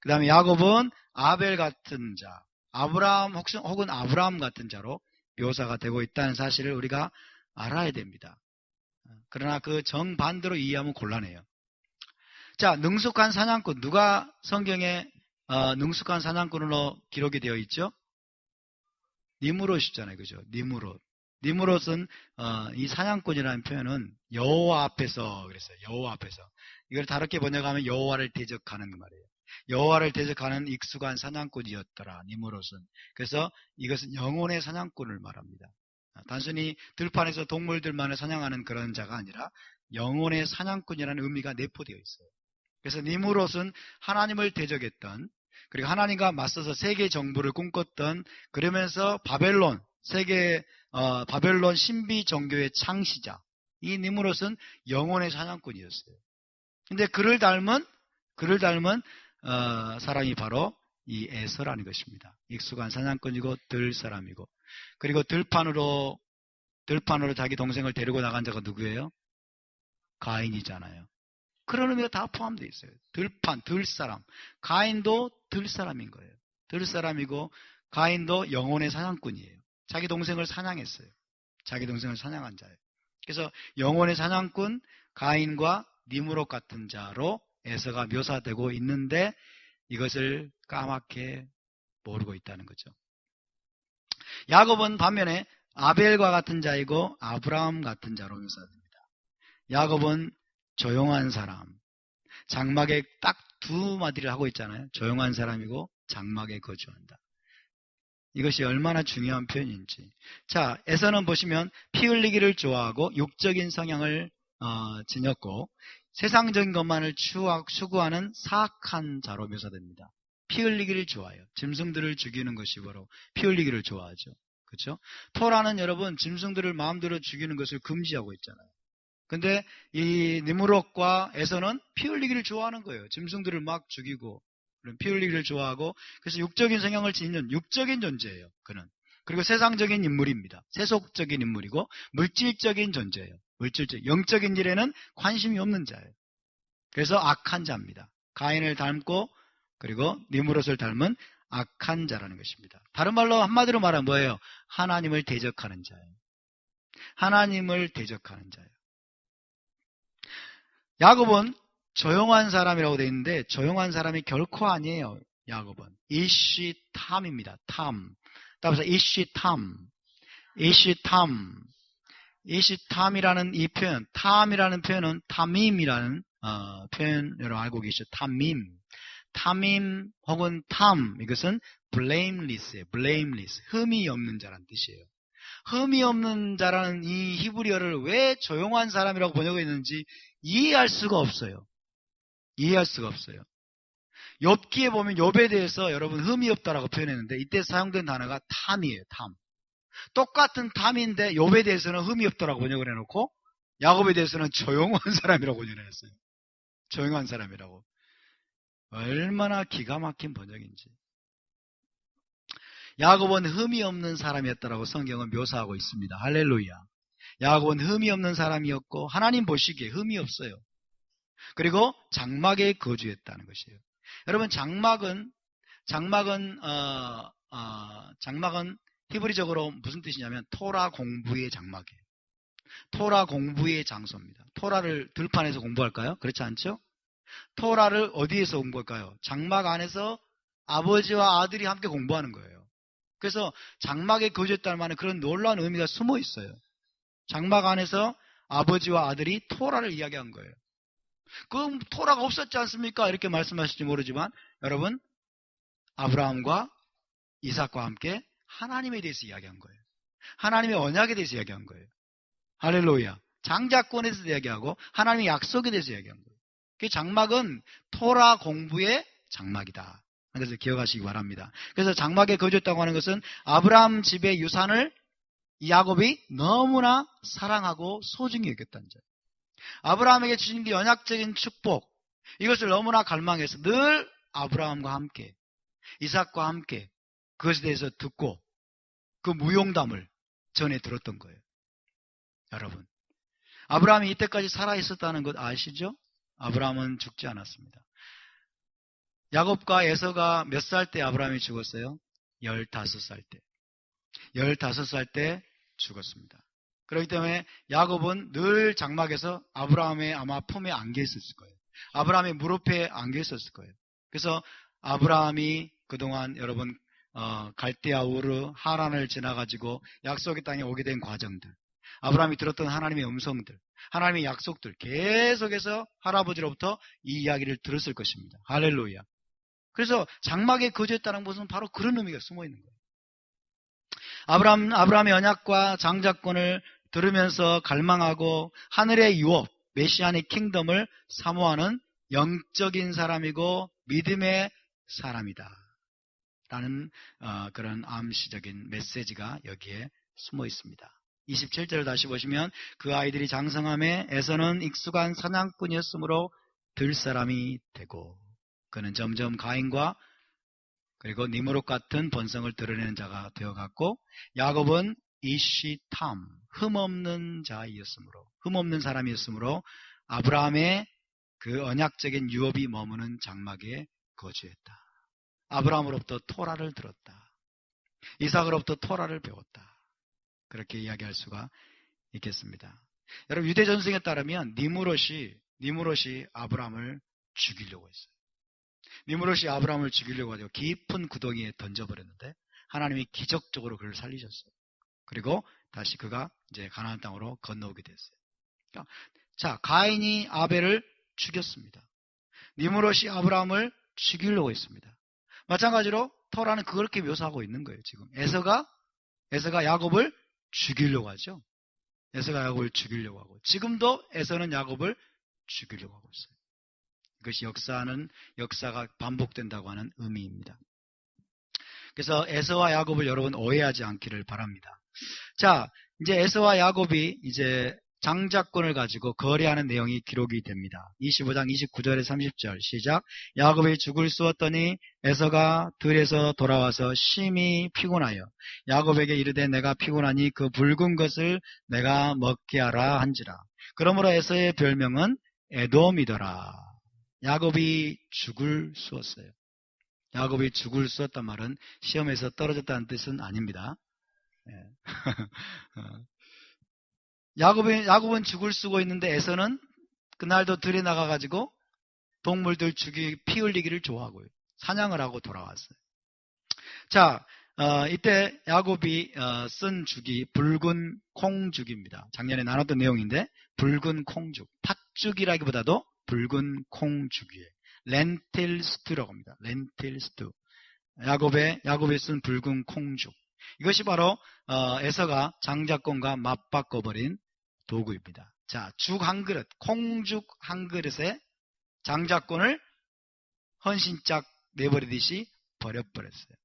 그 다음에 야곱은 아벨 같은 자, 아브라함 혹은 아브라함 같은 자로 묘사가 되고 있다는 사실을 우리가 알아야 됩니다. 그러나 그 정반대로 이해하면 곤란해요. 자, 능숙한 사냥꾼. 누가 성경에 능숙한 사냥꾼으로 기록이 되어 있죠? 니므롯이잖아요. 그죠? 니므롯은 이 사냥꾼이라는 표현은 여호와 앞에서 그랬어요. 여호와 앞에서. 이걸 다르게 번역하면 여호와를 대적하는 말이에요. 여호와를 대적하는 익숙한 사냥꾼이었더라, 니므롯은. 그래서 이것은 영혼의 사냥꾼을 말합니다. 단순히 들판에서 동물들만을 사냥하는 그런 자가 아니라 영혼의 사냥꾼이라는 의미가 내포되어 있어요. 그래서 니므롯은 하나님을 대적했던, 그리고 하나님과 맞서서 세계 정부를 꿈꿨던, 그러면서 바벨론 신비 종교의 창시자, 이 니므롯은 영혼의 사냥꾼이었어요. 근데 그를 닮은 사람이 바로 이 에서라는 것입니다. 익숙한 사냥꾼이고 들사람이고, 그리고 들판으로 자기 동생을 데리고 나간 자가 누구예요? 가인이잖아요. 그런 의미가 다 포함되어 있어요. 들판, 들사람. 가인도 들사람인 거예요. 들사람이고 가인도 영혼의 사냥꾼이에요. 자기 동생을 사냥했어요. 자기 동생을 사냥한 자예요. 그래서 영혼의 사냥꾼 가인과 니므롯 같은 자로 에서가 묘사되고 있는데 이것을 까맣게 모르고 있다는 거죠. 야곱은 반면에 아벨과 같은 자이고 아브라함 같은 자로 묘사됩니다. 야곱은 조용한 사람, 장막에 딱 두 마디를 하고 있잖아요. 조용한 사람이고 장막에 거주한다. 이것이 얼마나 중요한 표현인지. 자, 에서는 보시면 피 흘리기를 좋아하고 육적인 성향을 지녔고 세상적인 것만을 추구하는 사악한 자로 묘사됩니다. 피 흘리기를 좋아해요. 짐승들을 죽이는 것이 바로 피 흘리기를 좋아하죠. 그렇죠? 토라는 여러분 짐승들을 마음대로 죽이는 것을 금지하고 있잖아요. 근데 이 니므롯과 에서는 피 흘리기를 좋아하는 거예요. 짐승들을 막 죽이고 피 흘리기를 좋아하고 그래서 육적인 성향을 지니는 육적인 존재예요. 그는. 그리고 세상적인 인물입니다. 세속적인 인물이고 물질적인 존재예요. 물질적, 영적인 일에는 관심이 없는 자예요. 그래서 악한 자입니다. 가인을 닮고 그리고 니므롯을 닮은 악한 자라는 것입니다. 다른 말로 한마디로 말하면 뭐예요? 하나님을 대적하는 자예요. 하나님을 대적하는 자예요. 야곱은 조용한 사람이라고 되어 있는데 조용한 사람이 결코 아니에요. 야곱은 이시탐입니다. 탐. 따라서 이시탐. 이시탐이라는 이 표현, 탐이라는 표현은 탐임이라는 표현으로 알고 계시죠. 탐임 혹은 탐, 이것은 blameless예요. blameless, 흠이 없는 자라는 뜻이에요. 흠이 없는 자라는 이 히브리어를 왜 조용한 사람이라고 번역했는지 이해할 수가 없어요. 이해할 수가 없어요. 욥기에 보면 욥에 대해서 여러분 흠이 없다라고 표현했는데 이때 사용된 단어가 탐이에요. 탐. 똑같은 탐인데 욥에 대해서는 흠이 없다라고 번역을 해놓고 야곱에 대해서는 조용한 사람이라고 번역을 했어요. 조용한 사람이라고. 얼마나 기가 막힌 번역인지. 야곱은 흠이 없는 사람이었다라고 성경은 묘사하고 있습니다. 할렐루야. 야곱은 흠이 없는 사람이었고 하나님 보시기에 흠이 없어요. 그리고 장막에 거주했다는 것이에요. 여러분 장막은 히브리적으로 무슨 뜻이냐면 토라 공부의 장막이에요. 토라 공부의 장소입니다. 토라를 들판에서 공부할까요? 그렇지 않죠? 토라를 어디에서 공부할까요? 장막 안에서 아버지와 아들이 함께 공부하는 거예요. 그래서 장막에 거주했다는 말은 그런 놀라운 의미가 숨어 있어요. 장막 안에서 아버지와 아들이 토라를 이야기한 거예요. 그럼 토라가 없었지 않습니까? 이렇게 말씀하실지 모르지만 여러분 아브라함과 이삭과 함께 하나님에 대해서 이야기한 거예요. 하나님의 언약에 대해서 이야기한 거예요. 할렐루야. 장자권에 대해서 이야기하고 하나님의 약속에 대해서 이야기한 거예요. 그 장막은 토라 공부의 장막이다. 그래서 기억하시기 바랍니다. 그래서 장막에 거주했다고 하는 것은 아브라함 집의 유산을 야곱이 너무나 사랑하고 소중히 여겼다는 점. 아브라함에게 주신 게 언약적인 축복, 이것을 너무나 갈망해서 늘 아브라함과 함께 이삭과 함께 그것에 대해서 듣고 그 무용담을 전해 들었던 거예요. 여러분, 아브라함이 이때까지 살아 있었다는 것 아시죠? 아브라함은 죽지 않았습니다. 야곱과 에서가 몇 살 때 아브라함이 죽었어요? 15살 때. 15살 때 죽었습니다. 그렇기 때문에 야곱은 늘 장막에서 아브라함의 아마 품에 안겨 있었을 거예요. 아브라함의 무릎에 안겨 있었을 거예요. 그래서 아브라함이 그동안 여러분 갈대아 우르 하란을 지나가지고 약속의 땅에 오게 된 과정들, 아브라함이 들었던 하나님의 음성들, 하나님의 약속들 계속해서 할아버지로부터 이 이야기를 들었을 것입니다. 할렐루야. 그래서 장막에 거주했다는 것은 바로 그런 의미가 숨어 있는 거예요. 아브라함의 언약과 장자권을 들으면서 갈망하고 하늘의 유업, 메시아의 킹덤을 사모하는 영적인 사람이고 믿음의 사람이다 라는 그런 암시적인 메시지가 여기에 숨어 있습니다. 27절을 다시 보시면 그 아이들이 장성함에 에서는 익숙한 사냥꾼이었으므로 들사람이 되고 그는 점점 가인과 그리고 니므롯 같은 본성을 드러내는 자가 되어갔고 야곱은 이시탐, 흠없는 자이었으므로, 흠없는 사람이었으므로 아브라함의 그 언약적인 유업이 머무는 장막에 거주했다. 아브라함으로부터 토라를 들었다. 이삭으로부터 토라를 배웠다. 그렇게 이야기할 수가 있겠습니다. 여러분, 유대 전승에 따르면 니므롯이 아브라함을 죽이려고 했어요. 니므롯이 아브라함을 죽이려고 하죠. 깊은 구덩이에 던져버렸는데 하나님이 기적적으로 그를 살리셨어요. 그리고 다시 그가 이제 가나안 땅으로 건너오게 됐어요. 자, 가인이 아벨을 죽였습니다. 니므롯이 아브라함을 죽이려고 했습니다. 마찬가지로 토라는 그렇게 묘사하고 있는 거예요. 지금 에서가 야곱을 죽이려고 하죠. 에서가 야곱을 죽이려고 하고, 지금도 에서는 야곱을 죽이려고 하고 있어요. 이것이 역사가 반복된다고 하는 의미입니다. 그래서 에서와 야곱을 여러분 오해하지 않기를 바랍니다. 자, 이제 에서와 야곱이 이제 장자권을 가지고 거래하는 내용이 기록이 됩니다. 25장 29절에 30절 시작. 야곱이 죽을 쏘았더니 에서가 들에서 돌아와서 심히 피곤하여 야곱에게 이르되 내가 피곤하니 그 붉은 것을 내가 먹게 하라 한지라. 그러므로 에서의 별명은 에돔이더라. 야곱이 죽을 쏘았어요. 야곱이 죽을 쏘았단 말은 시험에서 떨어졌다는 뜻은 아닙니다. 야곱은 죽을 쓰고 있는데 에서는 그날도 들에 나가가지고 동물들 피 흘리기를 좋아하고요. 사냥을 하고 돌아왔어요. 자, 이때 야곱이 쓴 죽이 붉은 콩죽입니다. 작년에 나눴던 내용인데 붉은 콩죽, 팥죽이라기보다도 붉은 콩죽이에요. 렌틸 스튜라고 합니다. 렌틸 스튜. 야곱이 쓴 붉은 콩죽. 이것이 바로 에서가 장자권과 맞바꿔버린 도구입니다. 자, 죽 한 그릇, 콩죽 한 그릇에 장자권을 헌신짝 내버리듯이 버려버렸어요.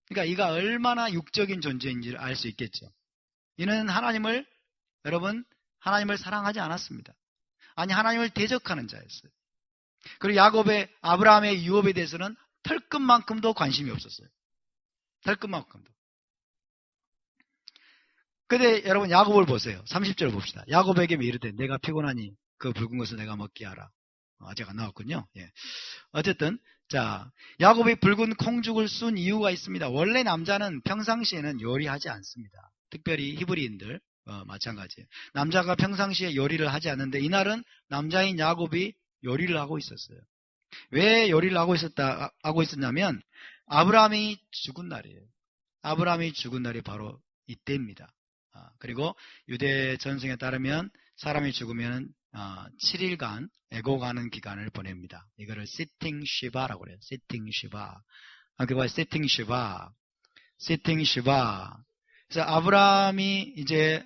그러니까 이가 얼마나 육적인 존재인지를 알 수 있겠죠. 이는 여러분 하나님을 사랑하지 않았습니다. 아니, 하나님을 대적하는 자였어요. 그리고 아브라함의 유업에 대해서는 털끝만큼도 관심이 없었어요. 털끝만큼도. 근데 여러분 야곱을 보세요. 30절 봅시다. 야곱에게 이르되 내가 피곤하니 그 붉은 것을 내가 먹게 하라. 아직 안 나왔군요. 예. 어쨌든 자, 야곱이 붉은 콩죽을 쏜 이유가 있습니다. 원래 남자는 평상시에는 요리하지 않습니다. 특별히 히브리인들 마찬가지예요. 남자가 평상시에 요리를 하지 않는데 이날은 남자인 야곱이 요리를 하고 있었어요. 왜 요리를 하고 있었냐면 아브라함이 죽은 날이에요. 아브라함이 죽은 날이 바로 이때입니다. 그리고 유대 전승에 따르면 사람이 죽으면 7일간 애고가는 기간을 보냅니다. 이거를 시팅 시바라고 그래요. 시팅 시바. 그거 시팅 시바. 시팅 시바. 그래서 아브라함이 이제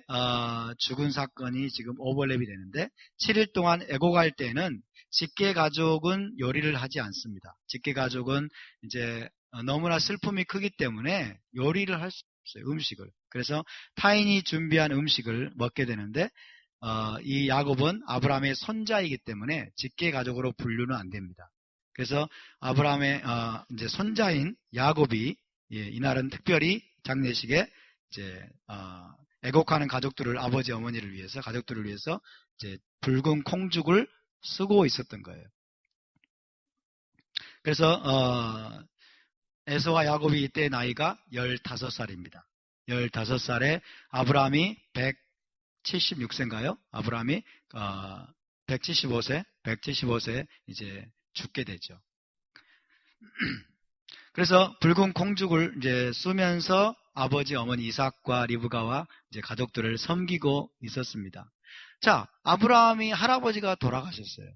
죽은 사건이 지금 오버랩이 되는데 7일 동안 애고갈 때는 직계 가족은 요리를 하지 않습니다. 직계 가족은 이제 너무나 슬픔이 크기 때문에 요리를 할 수 없어요. 음식을. 그래서 타인이 준비한 음식을 먹게 되는데 이 야곱은 아브라함의 손자이기 때문에 직계 가족으로 분류는 안 됩니다. 그래서 아브라함의 이제 손자인 야곱이 이날은 특별히 장례식에 이제 애곡하는 가족들을 어머니를 위해서 가족들을 위해서 이제 붉은 콩죽을 쓰고 있었던 거예요. 그래서 에서와 야곱이 이때 나이가 15살입니다. 15살에 아브라함이 176세인가요? 아브라함이 175세 이제 죽게 되죠. 그래서 붉은 콩죽을 이제 쓰면서 아버지 어머니 이삭과 리브가와 이제 가족들을 섬기고 있었습니다. 자, 아브라함이 할아버지가 돌아가셨어요.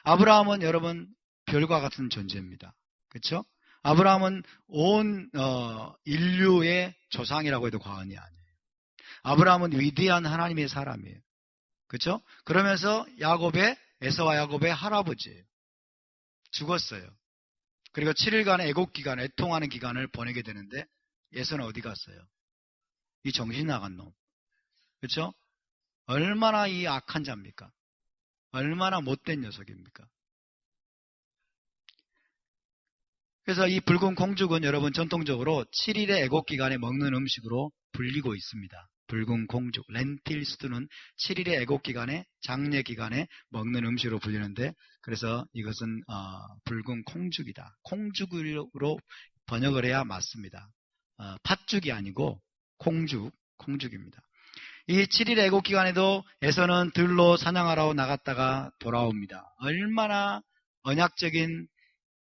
아브라함은 여러분 별과 같은 존재입니다. 그렇죠? 아브라함은 온 인류의 조상이라고 해도 과언이 아니에요. 아브라함은 위대한 하나님의 사람이에요. 그렇죠? 그러면서 에서와 야곱의 할아버지예요. 죽었어요. 그리고 7일간의 애곡 기간, 애통하는 기간을 보내게 되는데 에서는 어디 갔어요? 이 정신 나간 놈. 그렇죠? 얼마나 이 악한 자입니까? 얼마나 못된 녀석입니까? 그래서 이 붉은 콩죽은 여러분 전통적으로 7일의 애곡기간에 먹는 음식으로 불리고 있습니다. 붉은 콩죽, 렌틸 스튜는 7일의 애곡기간에 장례기간에 먹는 음식으로 불리는데, 그래서 이것은 붉은 콩죽이다. 콩죽으로 번역을 해야 맞습니다. 팥죽이 아니고 콩죽입니다. 이 7일 애곡기간에도 에서는 들로 사냥하러 나갔다가 돌아옵니다. 얼마나 언약적인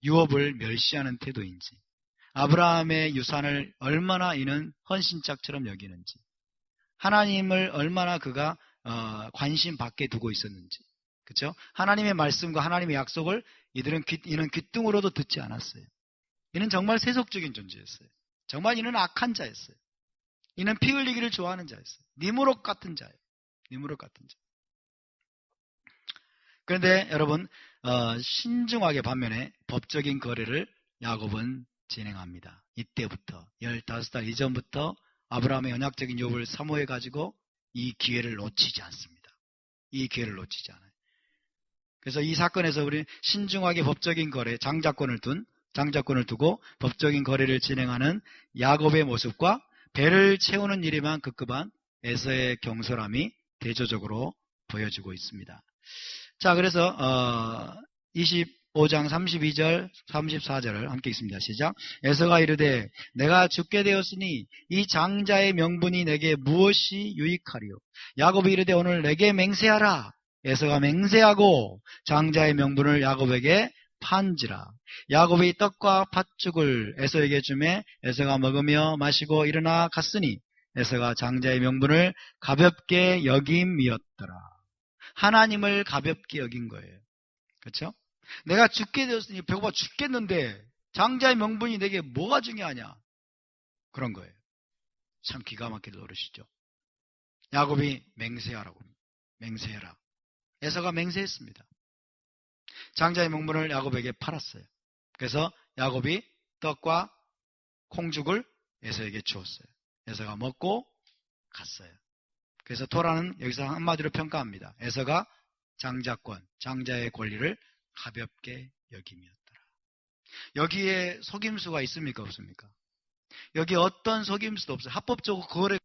유업을 멸시하는 태도인지, 아브라함의 유산을 얼마나 이는 헌신짝처럼 여기는지, 하나님을 얼마나 그가 관심 밖에 두고 있었는지, 그렇죠? 하나님의 말씀과 하나님의 약속을 이는 귓등으로도 듣지 않았어요. 이는 정말 세속적인 존재였어요. 정말 이는 악한 자였어요. 이는 피 흘리기를 좋아하는 자였어요. 니무롯 같은 자예요. 니무롯 같은 자. 그런데 여러분, 신중하게 반면에 법적인 거래를 야곱은 진행합니다. 이때부터 15달 이전부터 아브라함의 언약적인 욥을 사모해 가지고 이 기회를 놓치지 않습니다. 이 기회를 놓치지 않아요. 그래서 이 사건에서 우리 신중하게 법적인 거래, 장자권을 두고 법적인 거래를 진행하는 야곱의 모습과 배를 채우는 일에만 급급한 에서의 경솔함이 대조적으로 보여지고 있습니다. 자, 그래서 25장 32절 34절을 함께 읽습니다. 시작. 에서가 이르되 내가 죽게 되었으니 이 장자의 명분이 내게 무엇이 유익하리요. 야곱이 이르되 오늘 내게 맹세하라. 에서가 맹세하고 장자의 명분을 야곱에게 판지라. 야곱이 떡과 팥죽을 에서에게 주매 에서가 먹으며 마시고 일어나 갔으니 에서가 장자의 명분을 가볍게 여김이었더라. 하나님을 가볍게 여긴 거예요. 그렇죠? 내가 죽게 되었으니 배고파 죽겠는데 장자의 명분이 내게 뭐가 중요하냐? 그런 거예요. 참 기가 막히게 노릇이죠. 야곱이 맹세하라고. 맹세해라. 에서가 맹세했습니다. 장자의 명분을 야곱에게 팔았어요. 그래서 야곱이 떡과 콩죽을 에서에게 주었어요. 에서가 먹고 갔어요. 그래서 토라는 여기서 한마디로 평가합니다. 에서가 장자권, 장자의 권리를 가볍게 여김이었더라. 여기에 속임수가 있습니까? 없습니까? 여기 어떤 속임수도 없어요. 합법적으로 거래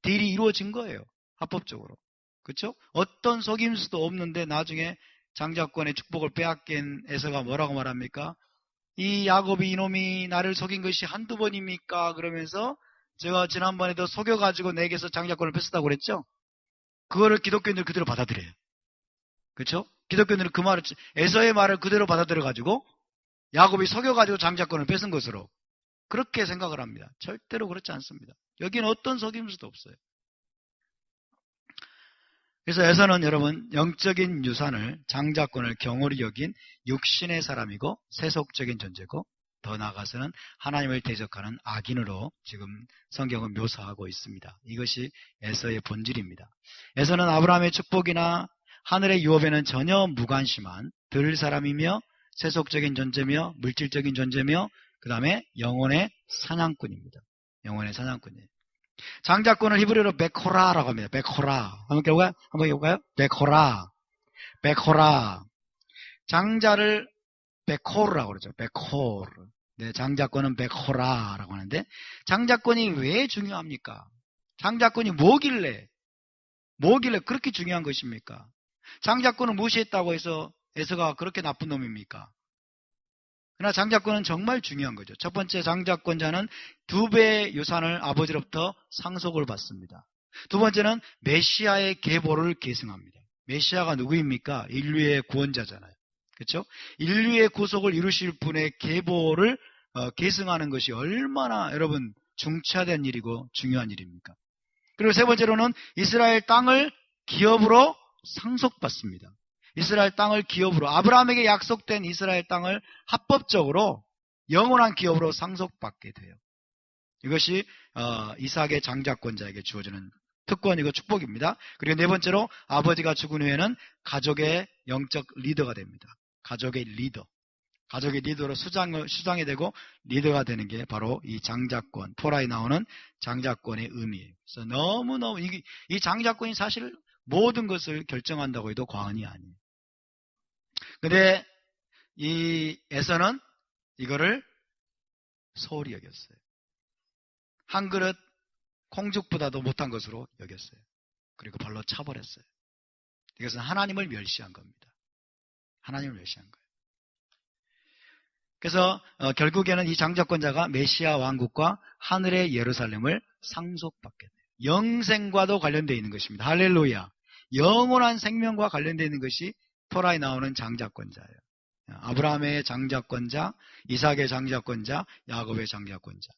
딜이 이루어진 거예요. 합법적으로. 그렇죠? 어떤 속임수도 없는데 나중에 장자권의 축복을 빼앗긴 에서가 뭐라고 말합니까? 이 야곱이 이놈이 나를 속인 것이 한두 번입니까? 그러면서 제가 지난번에도 속여가지고 내게서 장자권을 뺐었다고 그랬죠? 그거를 기독교인들 그대로 받아들여요. 그렇죠? 기독교인들은 그 말을, 에서의 말을 그대로 받아들여가지고 야곱이 속여가지고 장자권을 뺏은 것으로 그렇게 생각을 합니다. 절대로 그렇지 않습니다. 여기는 어떤 속임수도 없어요. 그래서 에서는 여러분 영적인 유산을, 장자권을 경홀히 여긴 육신의 사람이고 세속적인 존재고, 더 나아가서는 하나님을 대적하는 악인으로 지금 성경은 묘사하고 있습니다. 이것이 에서의 본질입니다. 에서는 아브라함의 축복이나 하늘의 유업에는 전혀 무관심한 들 사람이며 세속적인 존재며 물질적인 존재며 그 다음에 영혼의 사냥꾼입니다. 영혼의 사냥꾼이에요. 장자권을 히브리어로 베코라라고 합니다. 베코라. 한번 해볼까요? 베코라. 베코라. 장자를 베코르라고 그러죠. 베코르. 네, 장자권은 베코라라고 하는데, 장자권이 왜 중요합니까? 장자권이 뭐길래 그렇게 중요한 것입니까? 장자권을 무시했다고 해서 에서가 그렇게 나쁜 놈입니까? 그러나 장자권은 정말 중요한 거죠. 첫 번째, 장자권자는 2배의 유산을 아버지로부터 상속을 받습니다. 두 번째는 메시아의 계보를 계승합니다. 메시아가 누구입니까? 인류의 구원자잖아요. 그렇죠? 인류의 구속을 이루실 분의 계보를 계승하는 것이 얼마나 여러분 중차대한 일이고 중요한 일입니까? 그리고 세 번째로는 이스라엘 땅을 기업으로 상속받습니다. 이스라엘 땅을 기업으로, 아브라함에게 약속된 이스라엘 땅을 합법적으로 영원한 기업으로 상속받게 돼요. 이것이 이삭의 장자권자에게 주어지는 특권이고 축복입니다. 그리고 네 번째로 아버지가 죽은 후에는 가족의 영적 리더가 됩니다. 가족의 리더로 수장이 되고 리더가 되는 게 바로 이 장자권, 토라에 나오는 장자권의 의미예요. 그래서 너무너무 이 장자권이 사실 모든 것을 결정한다고 해도 과언이 아니에요. 근데 이 에서는 이거를 소홀히 여겼어요. 한 그릇 콩죽보다도 못한 것으로 여겼어요. 그리고 발로 차버렸어요. 이것은 하나님을 멸시한 겁니다. 하나님을 멸시한 거예요. 그래서 결국에는 이 장자권자가 메시아 왕국과 하늘의 예루살렘을 상속받게 돼요. 영생과도 관련되어 있는 것입니다. 할렐루야. 영원한 생명과 관련되어 있는 것이 토라에 나오는 장자권자예요. 아브라함의 장자권자, 이삭의 장자권자, 야곱의 장자권자.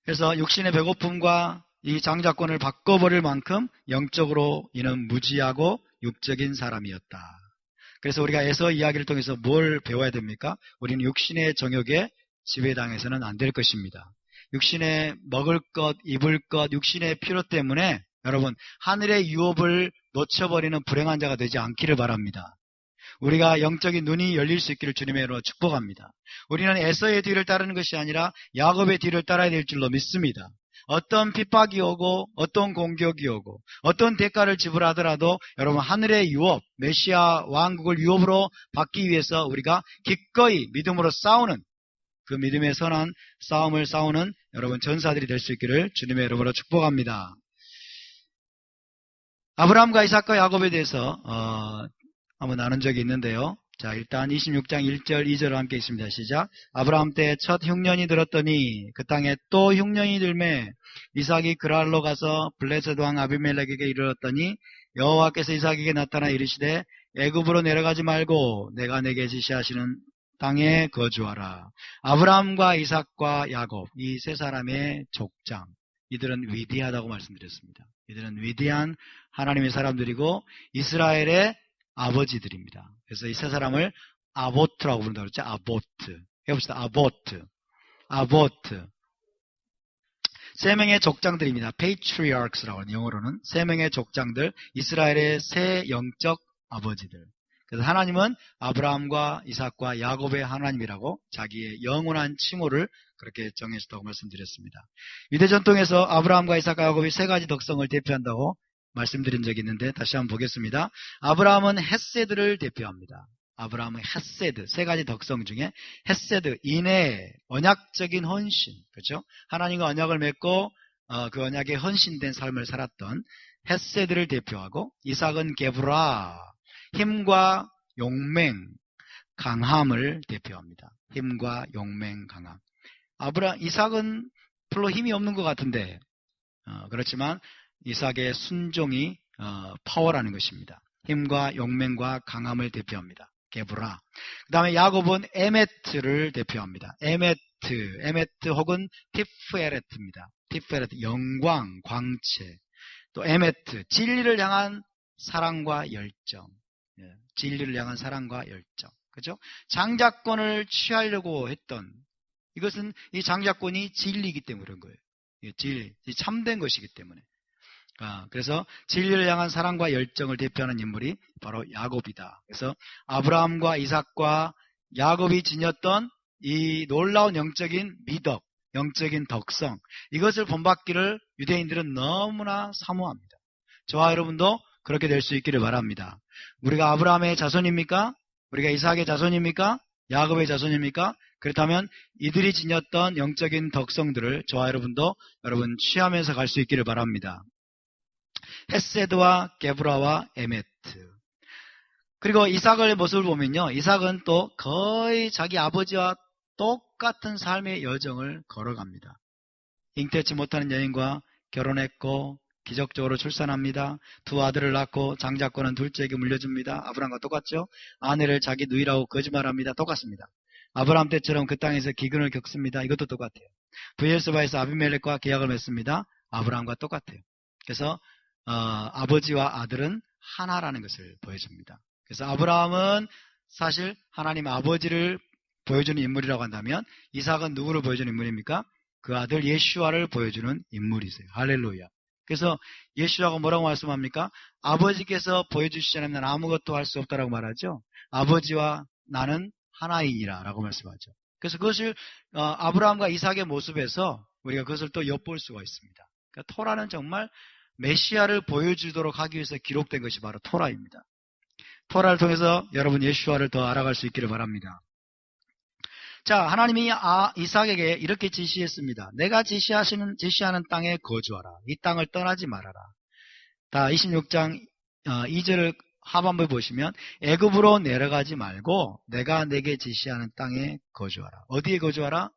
그래서 육신의 배고픔과 이 장자권을 바꿔버릴 만큼 영적으로 이는 무지하고 육적인 사람이었다. 그래서 우리가 에서 이야기를 통해서 뭘 배워야 됩니까? 우리는 육신의 정욕에 지배당해서는 안 될 것입니다. 육신의 먹을 것, 입을 것, 육신의 필요 때문에 여러분 하늘의 유업을 놓쳐버리는 불행한 자가 되지 않기를 바랍니다. 우리가 영적인 눈이 열릴 수 있기를 주님의 이름으로 축복합니다. 우리는 에서의 뒤를 따르는 것이 아니라 야곱의 뒤를 따라야 될 줄로 믿습니다. 어떤 핍박이 오고 어떤 공격이 오고 어떤 대가를 지불하더라도 여러분 하늘의 유업, 메시아 왕국을 유업으로 받기 위해서 우리가 기꺼이 믿음으로 싸우는 그 믿음의 선한 싸움을 싸우는 여러분 전사들이 될 수 있기를 주님의 이름으로 축복합니다. 아브라함과 이삭과 야곱에 대해서 한번 나눈 적이 있는데요. 자, 일단 26장 1절 2절 함께 있습니다. 시작. 아브라함 때 첫 흉년이 들었더니 그 땅에 또 흉년이 들매 이삭이 그랄로 가서 블레셋 왕 아비멜렉에게 이르렀더니 여호와께서 이삭에게 나타나 이르시되 애굽으로 내려가지 말고 내가 내게 지시하시는 땅에 거주하라. 아브라함과 이삭과 야곱 이 세 사람의 족장, 이들은 위대하다고 말씀드렸습니다. 이들은 위대한 하나님의 사람들이고 이스라엘의 아버지들입니다. 그래서 이 세 사람을 아보트라고 부른다고 그랬죠. 아보트. 해봅시다. 아보트. 세 명의 족장들입니다. patriarchs라고 하는 영어로는 세 명의 족장들, 이스라엘의 세 영적 아버지들. 그래서 하나님은 아브라함과 이삭과 야곱의 하나님이라고 자기의 영원한 칭호를 그렇게 정해졌다고 말씀드렸습니다. 유대 전통에서 아브라함과 이삭과 야곱이 세 가지 덕성을 대표한다고 말씀드린 적이 있는데 다시 한번 보겠습니다. 아브라함은 헤세드를 대표합니다. 아브라함은 헤세드, 세 가지 덕성 중에 헤세드, 인애, 언약적인 헌신, 그렇죠? 하나님과 언약을 맺고 그 언약에 헌신된 삶을 살았던 헤세드를 대표하고, 이삭은 게브라, 힘과 용맹, 강함을 대표합니다. 힘과 용맹, 강함. 이삭은 별로 힘이 없는 것 같은데 그렇지만 이삭의 순종이 파워라는 것입니다. 힘과 용맹과 강함을 대표합니다. 게브라. 그 다음에 야곱은 에메트를 대표합니다. 에메트 혹은 티프에레트입니다. 티프에레트, 영광, 광채. 또 에메트, 진리를 향한 사랑과 열정. 진리를 향한 사랑과 열정. 그죠? 장자권을 취하려고 했던, 이것은 이 장자권이 진리이기 때문에 그런 거예요. 참된 것이기 때문에. 그래서 진리를 향한 사랑과 열정을 대표하는 인물이 바로 야곱이다. 그래서 아브라함과 이삭과 야곱이 지녔던 이 놀라운 영적인 미덕, 영적인 덕성, 이것을 본받기를 유대인들은 너무나 사모합니다. 저와 여러분도 그렇게 될 수 있기를 바랍니다. 우리가 아브라함의 자손입니까? 우리가 이삭의 자손입니까? 야곱의 자손입니까? 그렇다면 이들이 지녔던 영적인 덕성들을 저와 여러분도 여러분 취하면서 갈 수 있기를 바랍니다. 헤세드와 게브라와 에메트. 그리고 이삭의 모습을 보면요, 이삭은 또 거의 자기 아버지와 똑같은 삶의 여정을 걸어갑니다. 잉태치 못하는 여인과 결혼했고 기적적으로 출산합니다. 두 아들을 낳고 장자권은 둘째에게 물려줍니다. 아브라함과 똑같죠? 아내를 자기 누이라고 거짓말합니다. 똑같습니다. 아브라함 때처럼 그 땅에서 기근을 겪습니다. 이것도 똑같아요. 브엘스바에서 아비멜렉과 계약을 맺습니다. 아브라함과 똑같아요. 그래서 아버지와 아들은 하나라는 것을 보여줍니다. 그래서 아브라함은 사실 하나님 아버지를 보여주는 인물이라고 한다면, 이삭은 누구를 보여주는 인물입니까? 그 아들 예슈아를 보여주는 인물이세요. 할렐루야. 그래서 예수라고 뭐라고 말씀합니까? 아버지께서 보여주시지 않으면 아무것도 할 수 없다라고 말하죠. 아버지와 나는 하나이니라 라고 말씀하죠. 그래서 그것을 아브라함과 이삭의 모습에서 우리가 그것을 또 엿볼 수가 있습니다. 그러니까 토라는 정말 메시아를 보여주도록 하기 위해서 기록된 것이 바로 토라입니다. 토라를 통해서 여러분 예수와를 더 알아갈 수 있기를 바랍니다. 자, 하나님이 이삭에게 이렇게 지시했습니다. 내가 지시하는 땅에 거주하라. 이 땅을 떠나지 말아라. 다 26장 2절 하반부에 보시면 애굽으로 내려가지 말고 내가 내게 지시하는 땅에 거주하라. 어디에 거주하라?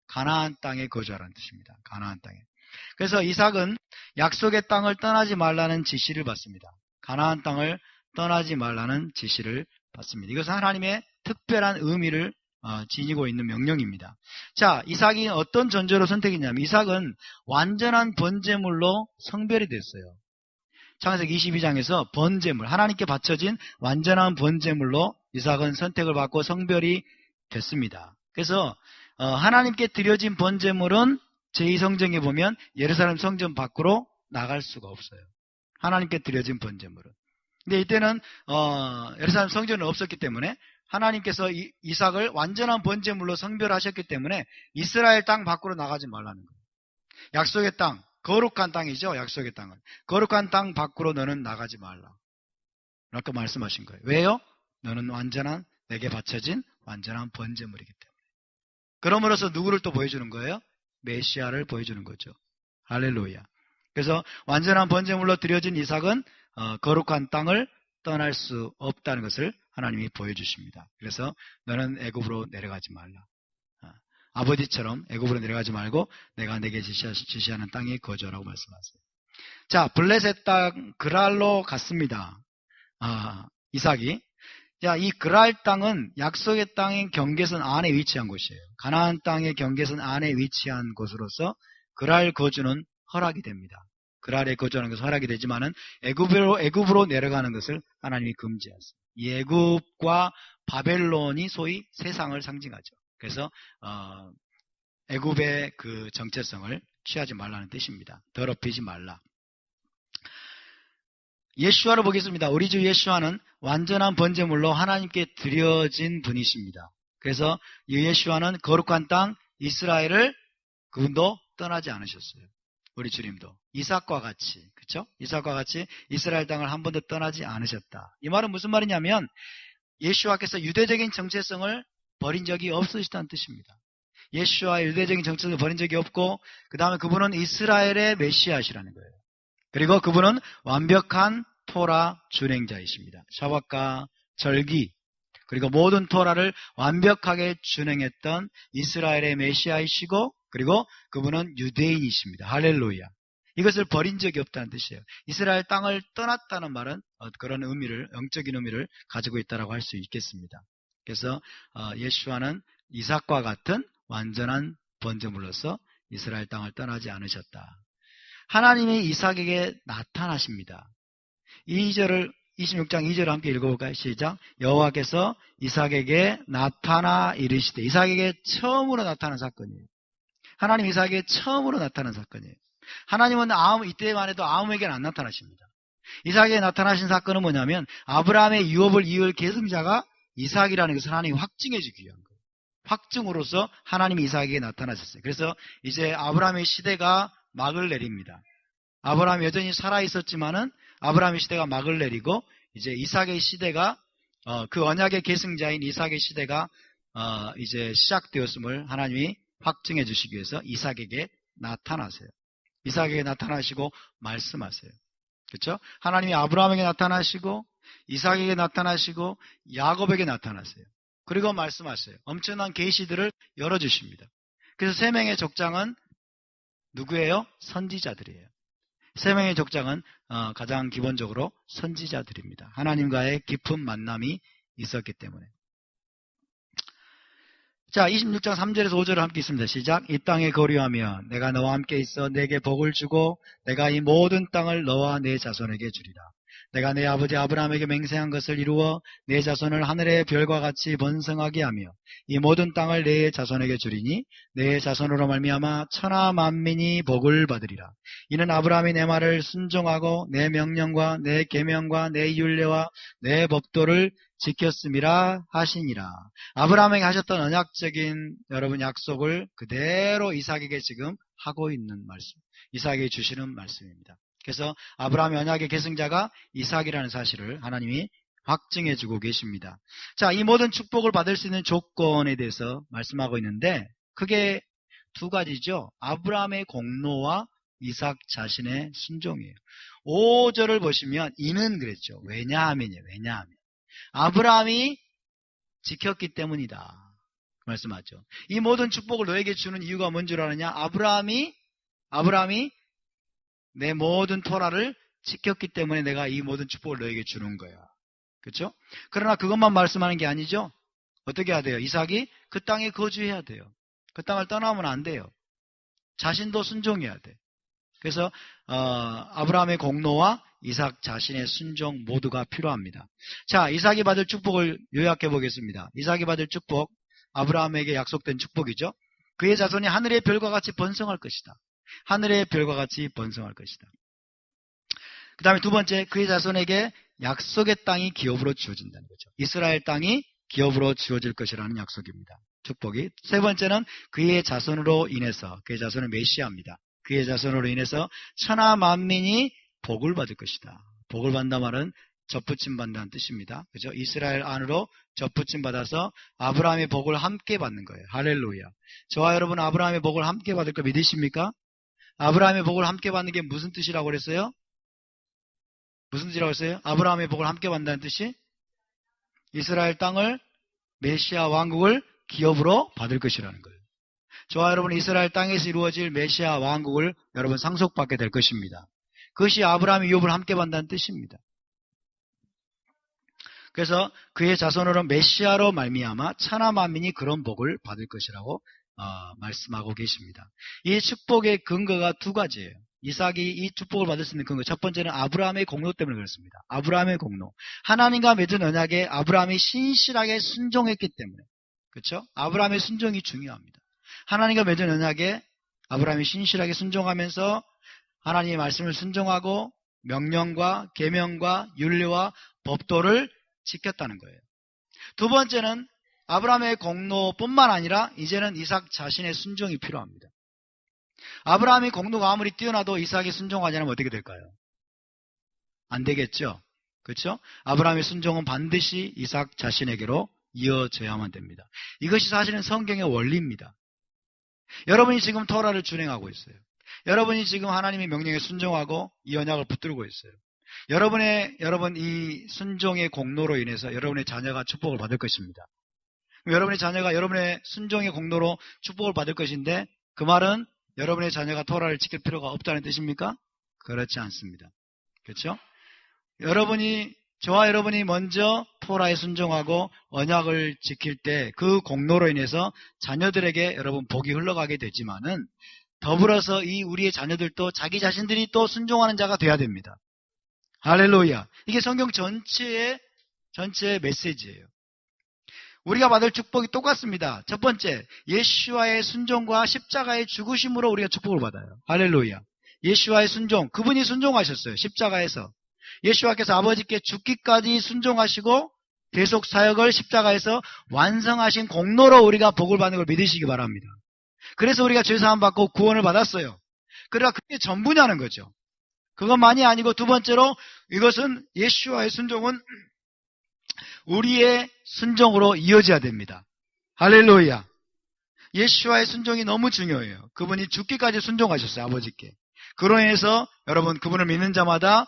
가나안 땅에 거주하라는 뜻입니다. 가나안 땅에. 그래서 이삭은 약속의 땅을 떠나지 말라는 지시를 받습니다. 가나안 땅을 떠나지 말라는 지시를 받습니다. 이것은 하나님의 특별한 의미를 지니고 있는 명령입니다. 자, 이삭이 어떤 전제로 선택했냐면 이삭은 완전한 번제물로 성별이 됐어요. 창세기 22장에서 번제물, 하나님께 바쳐진 완전한 번제물로 이삭은 선택을 받고 성별이 됐습니다. 그래서 하나님께 드려진 번제물은 제2성경에 보면 예루살렘 성전 밖으로 나갈 수가 없어요. 하나님께 드려진 번제물은. 근데 이때는 예루살렘 성전은 없었기 때문에 하나님께서 이삭을 완전한 번제물로 성별하셨기 때문에 이스라엘 땅 밖으로 나가지 말라는 거예요. 약속의 땅, 거룩한 땅이죠. 약속의 땅은. 거룩한 땅 밖으로 너는 나가지 말라. 이렇게 말씀하신 거예요. 왜요? 너는 내게 바쳐진 완전한 번제물이기 때문에. 그럼으로써 누구를 또 보여주는 거예요? 메시아를 보여주는 거죠. 할렐루야. 그래서 완전한 번제물로 드려진 이삭은 거룩한 땅을 떠날 수 없다는 것을 하나님이 보여주십니다. 그래서 너는 애굽으로 내려가지 말라. 아버지처럼 애굽으로 내려가지 말고 내가 내게 지시하는 땅에 거주하라고 말씀하세요. 자, 블레셋 땅 그랄로 갔습니다. 이삭이. 자, 이 그랄 땅은 약속의 땅의 경계선 안에 위치한 곳이에요. 가나안 땅의 경계선 안에 위치한 곳으로서 그랄 거주는 허락이 됩니다. 그랄에 거주하는 것은 허락이 되지만은 애굽으로 내려가는 것을 하나님이 금지하세요. 이 애굽과 바벨론이 소위 세상을 상징하죠. 그래서 애굽의 그 정체성을 취하지 말라는 뜻입니다. 더럽히지 말라. 예수와를 보겠습니다. 우리 주 예수와는 완전한 번제물로 하나님께 드려진 분이십니다. 그래서 이 예수와는 거룩한 땅 이스라엘을 그분도 떠나지 않으셨어요. 우리 주님도 이삭과 같이, 그렇죠? 이삭과 같이 이스라엘 땅을 한 번도 떠나지 않으셨다. 이 말은 무슨 말이냐면 예수와께서 유대적인 정체성을 버린 적이 없으시다는 뜻입니다. 예수와의 유대적인 정체성을 버린 적이 없고 그 다음에 그분은 이스라엘의 메시아시라는 거예요. 그리고 그분은 완벽한 토라 준행자이십니다. 샤밧과 절기 그리고 모든 토라를 완벽하게 준행했던 이스라엘의 메시아이시고 그리고 그분은 유대인이십니다. 할렐루야. 이것을 버린 적이 없다는 뜻이에요. 이스라엘 땅을 떠났다는 말은 그런 의미를, 영적인 의미를 가지고 있다고 할 수 있겠습니다. 그래서 예수와는 이삭과 같은 완전한 번제물로서 이스라엘 땅을 떠나지 않으셨다. 하나님이 이삭에게 나타나십니다. 26장 2절을 함께 읽어볼까요? 시작. 여호와께서 이삭에게 나타나 이르시되. 이삭에게 처음으로 나타난 사건이에요. 하나님 이삭에게 처음으로 나타난 사건이에요. 하나님은 이때만 해도 아무에게는 안 나타나십니다. 이삭에게 나타나신 사건은 뭐냐면 아브라함의 유업을 이을 계승자가 이삭이라는 것을 하나님이 확증해 주기 위한 거예요. 확증으로서 하나님이 이삭에게 나타나셨어요. 그래서 이제 아브라함의 시대가 막을 내립니다. 아브라함이 여전히 살아있었지만은 아브라함의 시대가 막을 내리고 이제 이삭의 시대가 그 언약의 계승자인 이삭의 시대가 이제 시작되었음을 하나님이 확증해 주시기 위해서 이삭에게 나타나세요. 이삭에게 나타나시고 말씀하세요. 그렇죠? 하나님이 아브라함에게 나타나시고 이삭에게 나타나시고 야곱에게 나타나세요. 그리고 말씀하세요. 엄청난 계시들을 열어주십니다. 그래서 세 명의 족장은 누구예요? 선지자들이에요. 세 명의 족장은 가장 기본적으로 선지자들입니다. 하나님과의 깊은 만남이 있었기 때문에. 자, 26장 3절에서 5절을 함께 있습니다. 시작. 이 땅에 거류하며 내가 너와 함께 있어 내게 복을 주고 내가 이 모든 땅을 너와 내 자손에게 주리라. 내가 내 아버지 아브라함에게 맹세한 것을 이루어 내 자손을 하늘의 별과 같이 번성하게 하며 이 모든 땅을 내 자손에게 주리니 내 자손으로 말미암아 천하 만민이 복을 받으리라. 이는 아브라함이 내 말을 순종하고 내 명령과 내 계명과 내 율례와 내 법도를 지켰음이라 하시니라. 아브라함에게 하셨던 언약적인 여러분 약속을 그대로 이삭에게 지금 하고 있는 말씀, 이삭에게 주시는 말씀입니다. 그래서 아브라함의 언약의 계승자가 이삭이라는 사실을 하나님이 확증해주고 계십니다. 자, 이 모든 축복을 받을 수 있는 조건에 대해서 말씀하고 있는데 크게 두 가지죠. 아브라함의 공로와 이삭 자신의 순종이에요. 5절을 보시면 이는 그랬죠. 왜냐하면이에요. 왜냐하면 아브라함이 지켰기 때문이다. 그 말씀하죠. 이 모든 축복을 너에게 주는 이유가 뭔 줄 아느냐? 아브라함이 내 모든 토라를 지켰기 때문에 내가 이 모든 축복을 너에게 주는 거야. 그렇죠? 그러나 그것만 말씀하는 게 아니죠. 어떻게 해야 돼요? 이삭이 그 땅에 거주해야 돼요. 그 땅을 떠나면 안 돼요. 자신도 순종해야 돼. 그래서 아브라함의 공로와 이삭 자신의 순종 모두가 필요합니다. 자, 이삭이 받을 축복을 요약해 보겠습니다. 이삭이 받을 축복, 아브라함에게 약속된 축복이죠. 그의 자손이 하늘의 별과 같이 번성할 것이다. 하늘의 별과 같이 번성할 것이다. 그 다음에 두 번째, 그의 자손에게 약속의 땅이 기업으로 주어진다는 거죠. 이스라엘 땅이 기업으로 주어질 것이라는 약속입니다. 축복이. 세 번째는 그의 자손으로 인해서, 그의 자손은 메시아입니다. 그의 자손으로 인해서 천하 만민이 복을 받을 것이다. 복을 받는다 말은 접붙임 받는다는 뜻입니다. 그죠? 이스라엘 안으로 접붙임 받아서 아브라함의 복을 함께 받는 거예요. 할렐루야. 저와 여러분 아브라함의 복을 함께 받을 거 믿으십니까? 아브라함의 복을 함께 받는 게 무슨 뜻이라고 그랬어요? 무슨 뜻이라고 했어요? 아브라함의 복을 함께 받는다는 뜻이 이스라엘 땅을 메시아 왕국을 기업으로 받을 것이라는 거예요. 저와 여러분 이스라엘 땅에서 이루어질 메시아 왕국을 여러분 상속받게 될 것입니다. 그것이 아브라함의 유업을 함께 받는다는 뜻입니다. 그래서 그의 자손으로 메시아로 말미암아 천하 만민이 그런 복을 받을 것이라고 말씀하고 계십니다. 이 축복의 근거가 두 가지예요. 이삭이 이 축복을 받을 수 있는 근거. 첫 번째는 아브라함의 공로 때문에 그렇습니다. 아브라함의 공로. 하나님과 맺은 언약에 아브라함이 신실하게 순종했기 때문에. 그렇죠? 아브라함의 순종이 중요합니다. 하나님과 맺은 언약에 아브라함이 신실하게 순종하면서 하나님의 말씀을 순종하고 명령과 계명과 율례와 법도를 지켰다는 거예요. 두 번째는 아브라함의 공로뿐만 아니라 이제는 이삭 자신의 순종이 필요합니다. 아브라함의 공로가 아무리 뛰어나도 이삭이 순종하지 않으면 어떻게 될까요? 안 되겠죠? 그렇죠? 아브라함의 순종은 반드시 이삭 자신에게로 이어져야만 됩니다. 이것이 사실은 성경의 원리입니다. 여러분이 지금 토라를 준행하고 있어요. 여러분이 지금 하나님의 명령에 순종하고 이 언약을 붙들고 있어요. 여러분 이 순종의 공로로 인해서 여러분의 자녀가 축복을 받을 것입니다. 여러분의 자녀가 여러분의 순종의 공로로 축복을 받을 것인데 그 말은 여러분의 자녀가 토라를 지킬 필요가 없다는 뜻입니까? 그렇지 않습니다. 그렇죠? 저와 여러분이 먼저 토라에 순종하고 언약을 지킬 때 그 공로로 인해서 자녀들에게 여러분 복이 흘러가게 되지만은 더불어서 이 우리의 자녀들도 자기 자신들이 또 순종하는 자가 돼야 됩니다. 할렐루야. 이게 성경 전체의 메시지예요. 우리가 받을 축복이 똑같습니다. 첫 번째, 예수와의 순종과 십자가의 죽으심으로 우리가 축복을 받아요. 할렐루야. 예수와의 순종, 그분이 순종하셨어요. 십자가에서. 예수와께서 아버지께 죽기까지 순종하시고 계속 사역을 십자가에서 완성하신 공로로 우리가 복을 받는 걸 믿으시기 바랍니다. 그래서 우리가 죄사함 받고 구원을 받았어요. 그러나 그게 전부냐는 거죠. 그것만이 아니고 두 번째로 이것은 예수와의 순종은 우리의 순종으로 이어져야 됩니다. 할렐루야. 예수와의 순종이 너무 중요해요. 그분이 죽기까지 순종하셨어요. 아버지께. 그로 인해서 여러분 그분을 믿는 자마다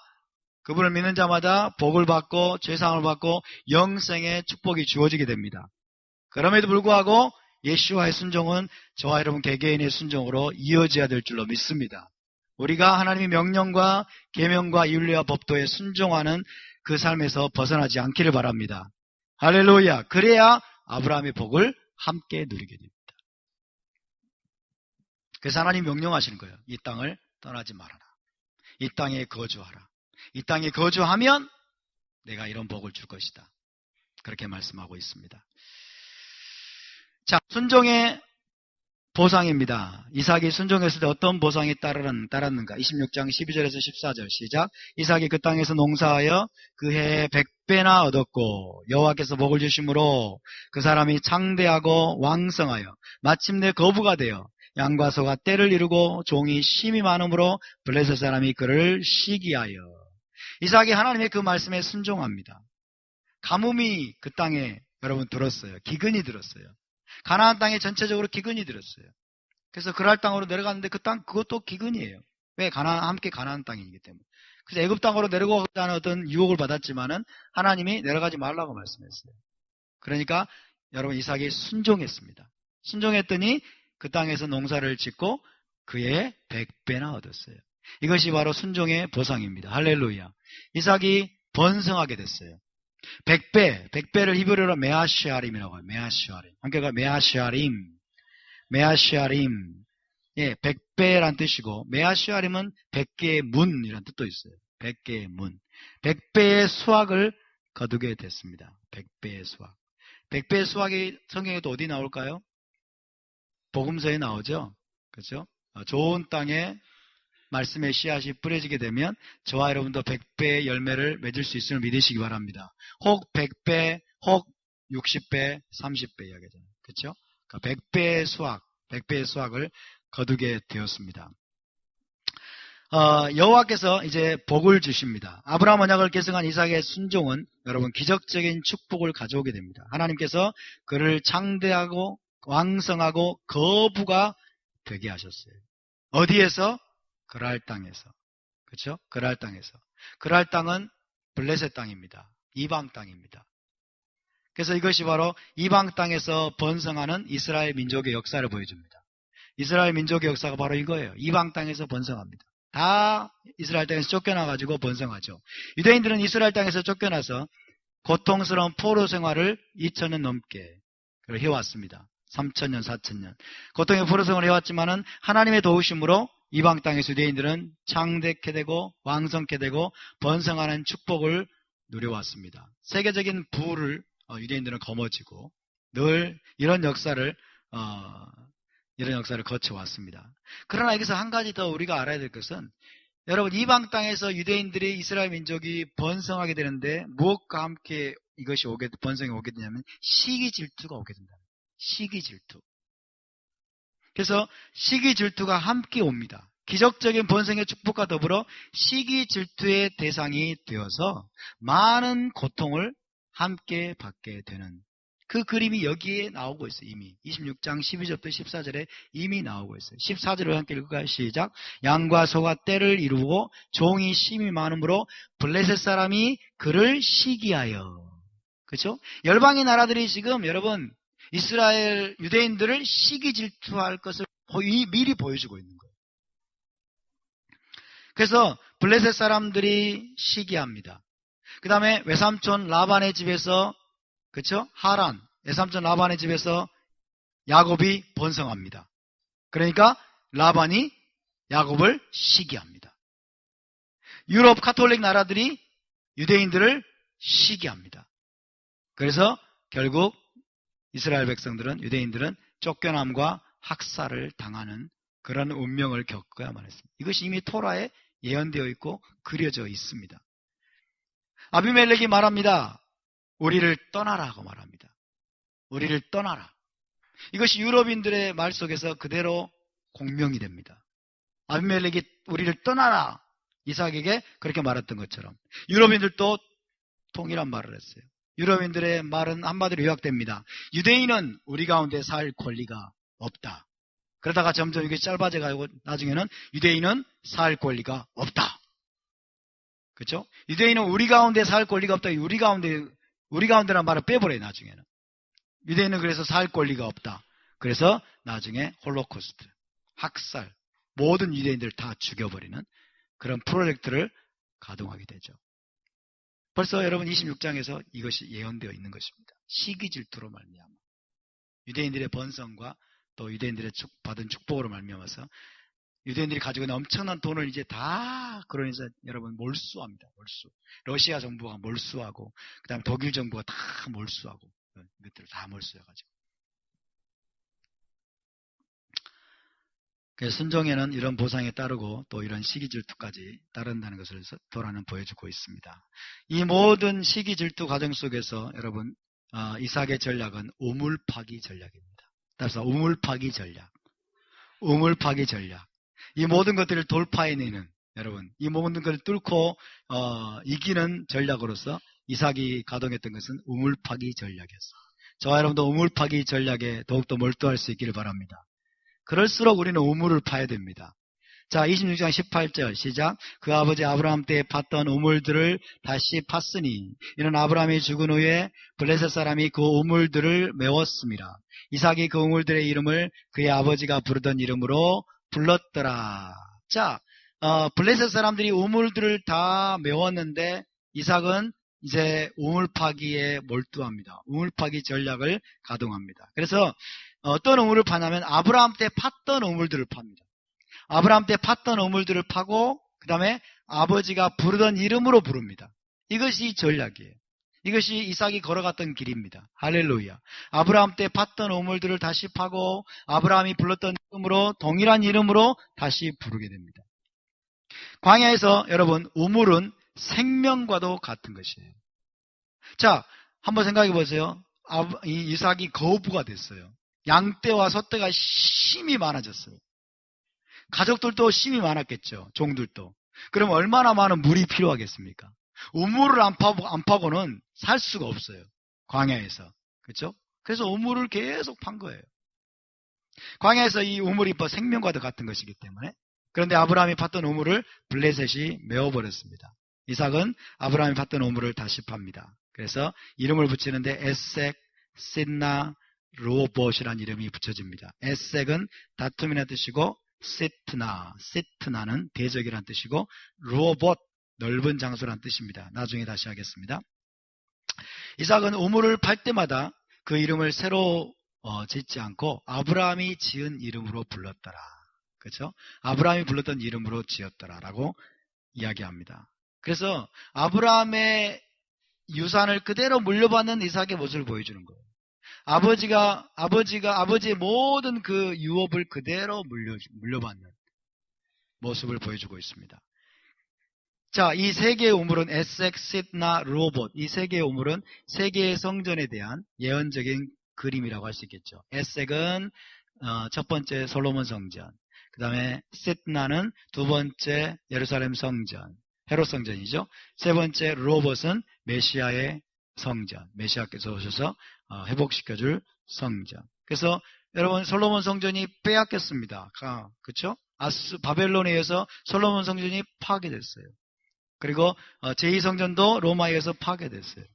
복을 받고 죄사함을 받고 영생의 축복이 주어지게 됩니다. 그럼에도 불구하고 예수와의 순종은 저와 여러분 개개인의 순종으로 이어져야 될 줄로 믿습니다. 우리가 하나님의 명령과 계명과 율례와 법도에 순종하는 그 삶에서 벗어나지 않기를 바랍니다. 할렐루야. 그래야 아브라함의 복을 함께 누리게 됩니다. 그래서 하나님 명령하시는 거예요. 이 땅을 떠나지 말아라. 이 땅에 거주하라. 이 땅에 거주하면 내가 이런 복을 줄 것이다. 그렇게 말씀하고 있습니다. 자, 순종의 보상입니다. 이삭이 순종했을 때 어떤 보상이 따랐는가? 26장 12절에서 14절 시작. 이삭이 그 땅에서 농사하여 그 해에 100배나 얻었고 여호와께서 복을 주심으로 그 사람이 창대하고 왕성하여 마침내 거부가 되어 양과 소가 떼를 이루고 종이 심이 많음으로 블레셋 사람이 그를 시기하여. 이삭이 하나님의 그 말씀에 순종합니다. 가뭄이 그 땅에 여러분 들었어요. 기근이 들었어요. 가나안 땅에 전체적으로 기근이 들었어요. 그래서 그랄 땅으로 내려갔는데 그 땅 그것도 기근이에요. 왜? 함께 가나안 땅이기 때문에. 그래서 애굽 땅으로 내려가자는 어떤 유혹을 받았지만은 하나님이 내려가지 말라고 말씀했어요. 그러니까 여러분 이삭이 순종했습니다. 순종했더니 그 땅에서 농사를 짓고 그의 100배나 얻었어요. 이것이 바로 순종의 보상입니다. 할렐루야. 이삭이 번성하게 됐어요. 100배를 히브리어로 메아시아림이라고 해요. 메아시아림. 한국어가 메아시아림. 예, 100배란 뜻이고, 메아시아림은 100개의 문이란 뜻도 있어요. 100개의 문. 100배의 수확을 거두게 됐습니다. 100배의 수확. 100배의 수확이 성경에도 어디 나올까요? 복음서에 나오죠? 그렇죠? 좋은 땅에 말씀의 씨앗이 뿌려지게 되면 저와 여러분도 100배의 열매를 맺을 수 있음을 믿으시기 바랍니다. 혹 100배, 혹 60배, 30배 이야기잖아요. 그렇죠? 그러니까 100배의 수확을 거두게 되었습니다. 여호와께서 이제 복을 주십니다. 아브라함 언약을 계승한 이삭의 순종은 여러분 기적적인 축복을 가져오게 됩니다. 하나님께서 그를 창대하고 왕성하고 거부가 되게 하셨어요. 어디에서? 그랄 땅에서. 그렇죠? 그랄 땅에서. 그랄 땅은 블레셋 땅입니다. 이방 땅입니다. 그래서 이것이 바로 이방 땅에서 번성하는 이스라엘 민족의 역사를 보여줍니다. 이스라엘 민족의 역사가 바로 이거예요. 이방 땅에서 번성합니다. 다 이스라엘 땅에서 쫓겨나가지고 번성하죠. 유대인들은 이스라엘 땅에서 쫓겨나서 고통스러운 포로 생활을 2000년 넘게 해왔습니다. 3000년, 4000년. 고통의 포로 생활을 해왔지만은 하나님의 도우심으로 이방 땅에서 유대인들은 창대케 되고 왕성케 되고 번성하는 축복을 누려왔습니다. 세계적인 부를 유대인들은 거머쥐고 늘 이런 역사를 거쳐왔습니다. 그러나 여기서 한 가지 더 우리가 알아야 될 것은 여러분 이방 땅에서 유대인들이 이스라엘 민족이 번성하게 되는데 무엇과 함께 이것이 번성이 오게 되냐면 시기 질투가 오게 된다. 시기 질투. 그래서 시기 질투가 함께 옵니다. 기적적인 번성의 축복과 더불어 시기 질투의 대상이 되어서 많은 고통을 함께 받게 되는 그 그림이 여기에 나오고 있어요. 이미 26장 12절부터 14절에 이미 나오고 있어요. 14절을 함께 읽을까요? 시작. 양과 소가 때를 이루고 종이 심이 많으므로 블레셋 사람이 그를 시기하여. 그렇죠? 열방의 나라들이 지금 여러분 이스라엘 유대인들을 시기 질투할 것을 미리 보여주고 있는 거예요. 그래서 블레셋 사람들이 시기합니다. 그 다음에 외삼촌 라반의 집에서 그렇죠? 하란, 외삼촌 라반의 집에서 야곱이 번성합니다. 그러니까 라반이 야곱을 시기합니다. 유럽 카톨릭 나라들이 유대인들을 시기합니다. 그래서 결국 이스라엘 백성들은 유대인들은 쫓겨남과 학살을 당하는 그런 운명을 겪어야만 했습니다. 이것이 이미 토라에 예언되어 있고 그려져 있습니다. 아비멜렉이 말합니다. 우리를 떠나라고 말합니다. 우리를 떠나라. 이것이 유럽인들의 말 속에서 그대로 공명이 됩니다. 아비멜렉이 우리를 떠나라. 이삭에게 그렇게 말했던 것처럼 유럽인들도 동일한 말을 했어요. 유럽인들의 말은 한마디로 요약됩니다. 유대인은 우리 가운데 살 권리가 없다. 그러다가 점점 이게 짧아져가지고 나중에는 유대인은 살 권리가 없다. 그렇죠? 유대인은 우리 가운데 살 권리가 없다. 우리 가운데란 말을 빼버려요. 나중에는. 유대인은 그래서 살 권리가 없다. 그래서 나중에 홀로코스트, 학살, 모든 유대인들을 다 죽여버리는 그런 프로젝트를 가동하게 되죠. 벌써 여러분 26장에서 이것이 예언되어 있는 것입니다. 시기 질투로 말미암아 유대인들의 번성과 또 유대인들의 받은 축복으로 말미암아서 유대인들이 가지고 있는 엄청난 돈을 이제 다 그러면서 여러분 몰수합니다. 몰수. 러시아 정부가 몰수하고 그 다음에 독일 정부가 다 몰수하고 이것들을 다 몰수해가지고. 그래서 순종에는 이런 보상에 따르고 또 이런 시기 질투까지 따른다는 것을 토라는 보여주고 있습니다. 이 모든 시기 질투 과정 속에서 여러분 이삭의 전략은 우물파기 전략입니다. 따라서 우물파기 전략. 이 모든 것들을 돌파해내는 여러분 이 모든 것을 뚫고 이기는 전략으로서 이삭이 가동했던 것은 우물 파기 전략이었어요. 저와 여러분도 우물 파기 전략에 더욱더 몰두할 수 있기를 바랍니다. 그럴수록 우리는 우물을 파야 됩니다. 자, 26장 18절 시작. 그 아버지 아브라함 때에 팠던 우물들을 다시 팠으니 이는 아브라함이 죽은 후에 블레셋 사람이 그 우물들을 메웠습니다. 이삭이 그 우물들의 이름을 그의 아버지가 부르던 이름으로 불렀더라. 자, 블레셋 사람들이 우물들을 다 메웠는데 이삭은 이제 우물 파기에 몰두합니다. 우물 파기 전략을 가동합니다. 그래서 어떤 우물을 파냐면 아브라함 때 팠던 우물들을 팝니다. 아브라함 때 팠던 우물들을 파고 그 다음에 아버지가 부르던 이름으로 부릅니다. 이것이 전략이에요. 이것이 이삭이 걸어갔던 길입니다. 할렐루야. 아브라함 때 팠던 우물들을 다시 파고 아브라함이 불렀던 이름으로 동일한 이름으로 다시 부르게 됩니다. 광야에서 여러분 우물은 생명과도 같은 것이에요. 자, 한번 생각해 보세요. 이삭이 거부가 됐어요. 양떼와 소떼가 심히 많아졌어요. 가족들도 심히 많았겠죠. 종들도. 그럼 얼마나 많은 물이 필요하겠습니까? 우물을 안 파고는 살 수가 없어요. 광야에서. 그렇죠? 그래서 우물을 계속 판 거예요. 광야에서 이 우물이 생명과도 같은 것이기 때문에. 그런데 아브라함이 팠던 우물을 블레셋이 메워버렸습니다. 이삭은 아브라함이 팠던 우물을 다시 팝니다. 그래서 이름을 붙이는데 에색, 싯나, 르호봇이라는 이름이 붙여집니다. 에색은 다툼이라는 뜻이고 시트나는 대적이라는 뜻이고 르호봇, 넓은 장소라는 뜻입니다. 나중에 다시 하겠습니다. 이삭은 우물을 팔 때마다 그 이름을 새로 짓지 않고 아브라함이 지은 이름으로 불렀더라. 그렇죠? 아브라함이 불렀던 이름으로 지었더라라고 이야기합니다. 그래서 아브라함의 유산을 그대로 물려받는 이삭의 모습을 보여주는 거예요. 아버지의 모든 그 유업을 그대로 물려받는 모습을 보여주고 있습니다. 자, 이 세 개의 우물은 에색, 싯나, 르호봇, 이 세 개의 우물은 세 개의 성전에 대한 예언적인 그림이라고 할 수 있겠죠. 에색은 첫 번째 솔로몬 성전, 그 다음에 싯나는 두 번째 예루살렘 성전, 헤롯 성전이죠. 세 번째 르호봇은 메시아의 성전, 메시아께서 오셔서 회복시켜줄 성전. 그래서 여러분 솔로몬 성전이 빼앗겼습니다. 그렇죠? 바벨론에 의해서 솔로몬 성전이 파괴됐어요. 그리고 제2성전도 로마에 의해서 파괴됐어요.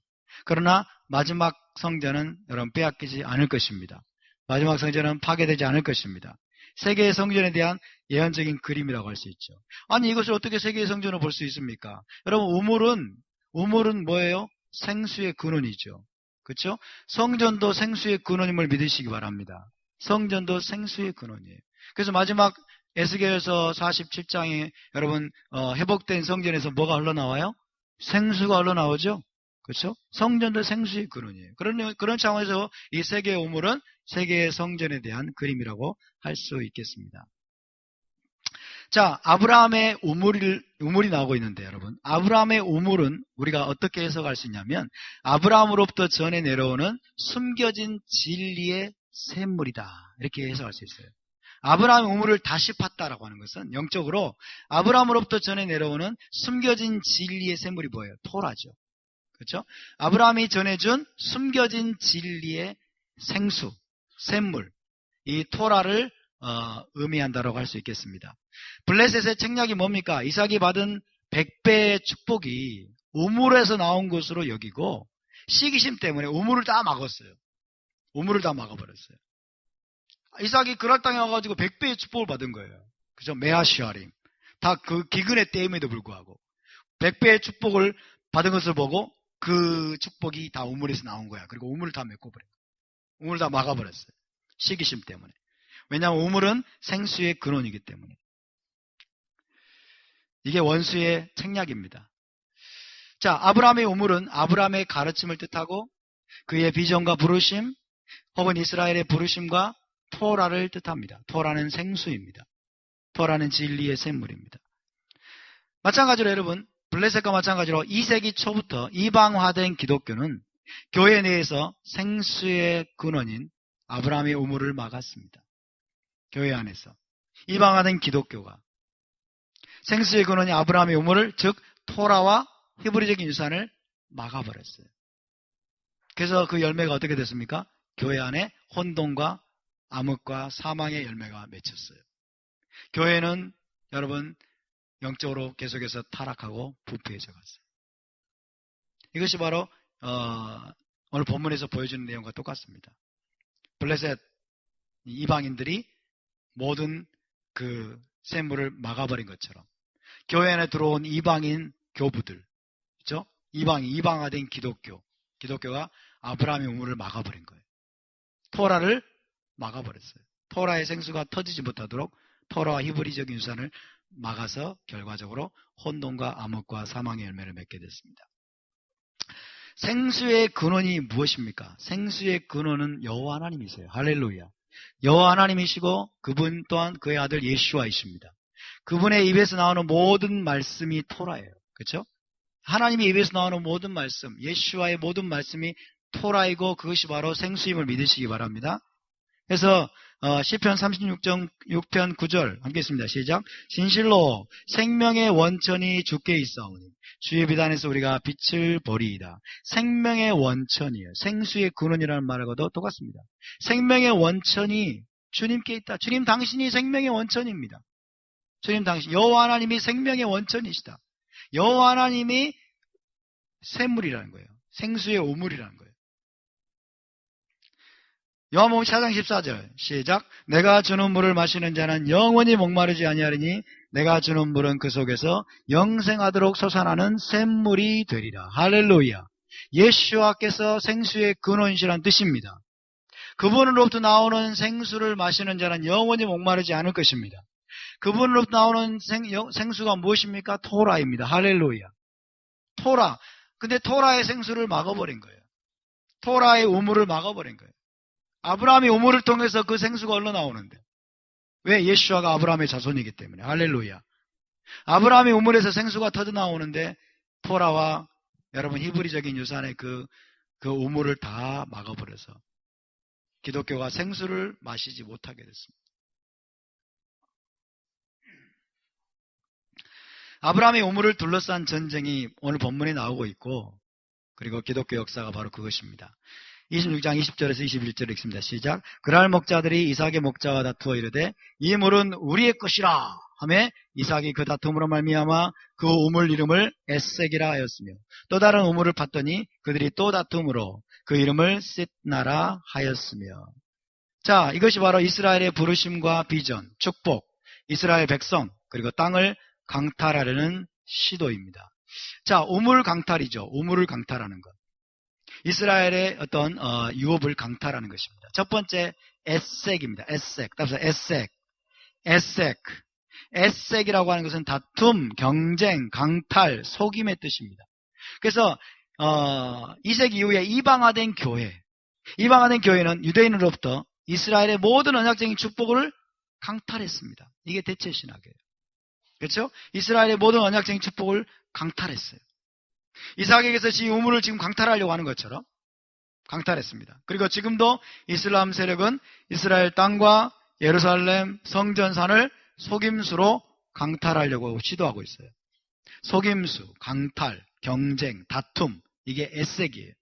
그러나 마지막 성전은 여러분 빼앗기지 않을 것입니다. 마지막 성전은 파괴되지 않을 것입니다. 세계의 성전에 대한 예언적인 그림이라고 할 수 있죠. 아니 이것을 어떻게 세계의 성전으로 볼 수 있습니까? 여러분 우물은 뭐예요? 생수의 근원이죠. 그렇죠? 성전도 생수의 근원임을 믿으시기 바랍니다. 성전도 생수의 근원이에요. 그래서 마지막 에스겔서 47장에 여러분 회복된 성전에서 뭐가 흘러나와요? 생수가 흘러나오죠. 그렇죠? 성전도 생수의 근원이에요. 그런 차원에서 이 세계의 우물은 세계의 성전에 대한 그림이라고 할 수 있겠습니다. 자, 아브라함의 우물이 나오고 있는데 여러분, 아브라함의 우물은 우리가 어떻게 해석할 수 있냐면 아브라함으로부터 전해 내려오는 숨겨진 진리의 샘물이다, 이렇게 해석할 수 있어요. 아브라함의 우물을 다시 팠다라고 하는 것은 영적으로 아브라함으로부터 전해 내려오는 숨겨진 진리의 샘물이 뭐예요? 토라죠. 그렇죠? 아브라함이 전해준 숨겨진 진리의 생수, 샘물, 이 토라를 의미한다라고 할 수 있겠습니다. 블레셋의 책략이 뭡니까? 이삭이 받은 100배의 축복이 우물에서 나온 것으로 여기고 시기심 때문에 우물을 다 막았어요. 우물을 다 막아버렸어요. 이삭이 그랄 땅에 와가지고 100배의 축복을 받은 거예요. 그죠? 메아시아림. 다 그 기근의 때임에도 불구하고 100배의 축복을 받은 것을 보고 그 축복이 다 우물에서 나온 거야. 그리고 우물을 다 메꿔버려요. 우물을 다 막아버렸어요. 시기심 때문에. 왜냐하면 우물은 생수의 근원이기 때문에. 이게 원수의 책략입니다. 자, 아브라함의 우물은 아브라함의 가르침을 뜻하고 그의 비전과 부르심 혹은 이스라엘의 부르심과 토라를 뜻합니다. 토라는 생수입니다. 토라는 진리의 샘물입니다. 마찬가지로 여러분, 블레셋과 마찬가지로 2세기 초부터 이방화된 기독교는 교회 내에서 생수의 근원인 아브라함의 우물을 막았습니다. 교회 안에서 이방화된 기독교가 생수의 근원인 아브라함의 우물을, 즉 토라와 히브리적인 유산을 막아버렸어요. 그래서 그 열매가 어떻게 됐습니까? 교회 안에 혼돈과 암흑과 사망의 열매가 맺혔어요. 교회는 여러분 영적으로 계속해서 타락하고 부패해져 갔어요. 이것이 바로 오늘 본문에서 보여주는 내용과 똑같습니다. 블레셋 이방인들이 모든 그 샘물을 막아버린 것처럼 교회 안에 들어온 이방인 교부들, 그렇죠? 이방화된 기독교가 아브라함의 우물을 막아버린 거예요. 토라를 막아버렸어요. 토라의 생수가 터지지 못하도록 토라와 히브리적인 유산을 막아서 결과적으로 혼돈과 암흑과 사망의 열매를 맺게 됐습니다. 생수의 근원이 무엇입니까? 생수의 근원은 여호와 하나님이세요. 할렐루야. 여호와 하나님이시고 그분 또한 그의 아들 예수와이십니다. 그분의 입에서 나오는 모든 말씀이 토라예요. 그렇죠? 하나님의 입에서 나오는 모든 말씀, 예수와의 모든 말씀이 토라이고 그것이 바로 생수임을 믿으시기 바랍니다. 그래서 시편 36편 9절 함께 했습니다. 시작. 진실로 생명의 원천이 주께 있사오니 주의 비단에서 우리가 빛을 보리이다. 생명의 원천이에요. 생수의 근원이라는 말하고도 똑같습니다. 생명의 원천이 주님께 있다. 주님 당신이 생명의 원천입니다. 주님 당신 여호와 하나님이 생명의 원천이시다. 여호와 하나님이 샘물이라는 거예요. 생수의 우물이라는 거예요. 요한복음 4장 14절 시작. 내가 주는 물을 마시는 자는 영원히 목마르지 아니하리니 내가 주는 물은 그 속에서 영생하도록 솟아나는 샘물이 되리라. 할렐루야. 예수와께서 생수의 근원이시란 뜻입니다. 그분으로부터 나오는 생수를 마시는 자는 영원히 목마르지 않을 것입니다. 그분으로부터 나오는 생수가 무엇입니까? 토라입니다. 할렐루야. 토라. 근데 토라의 생수를 막아버린 거예요. 토라의 우물을 막아버린 거예요. 아브라함이 우물을 통해서 그 생수가 흘러나오는데 왜? 예수아가 아브라함의 자손이기 때문에. 할렐루야. 아브라함의 우물에서 생수가 터져나오는데 토라와 여러분 히브리적인 유산의 그 우물을 다 막아버려서 기독교가 생수를 마시지 못하게 됐습니다. 아브라함의 우물을 둘러싼 전쟁이 오늘 본문에 나오고 있고 그리고 기독교 역사가 바로 그것입니다. 26장 20절에서 21절에 읽습니다. 시작. 그날 목자들이 이삭의 목자와 다투어 이르되 이 물은 우리의 것이라 하매 이삭이 그 다툼으로 말미암아 그 우물 이름을 에색이라 하였으며 또 다른 우물을 팠더니 그들이 또 다툼으로 그 이름을 싯나라 하였으며. 자, 이것이 바로 이스라엘의 부르심과 비전, 축복, 이스라엘 백성 그리고 땅을 강탈하려는 시도입니다. 자, 우물 강탈이죠. 우물을 강탈하는 것. 이스라엘의 어떤 유업을 강탈하는 것입니다. 첫 번째 에색입니다. 에색. 따라서 에색이라고 하는 것은 다툼, 경쟁, 강탈, 속임의 뜻입니다. 그래서 2세기 이후에 이방화된 교회는 유대인으로부터 이스라엘의 모든 언약적인 축복을 강탈했습니다. 이게 대체 신학이에요. 그렇죠? 이스라엘의 모든 언약적인 축복을 강탈했어요. 이삭에게서 이 우물을 지금 강탈하려고 하는 것처럼 강탈했습니다. 그리고 지금도 이슬람 세력은 이스라엘 땅과 예루살렘 성전산을 속임수로 강탈하려고 시도하고 있어요. 속임수, 강탈, 경쟁, 다툼, 이게 에색이에요.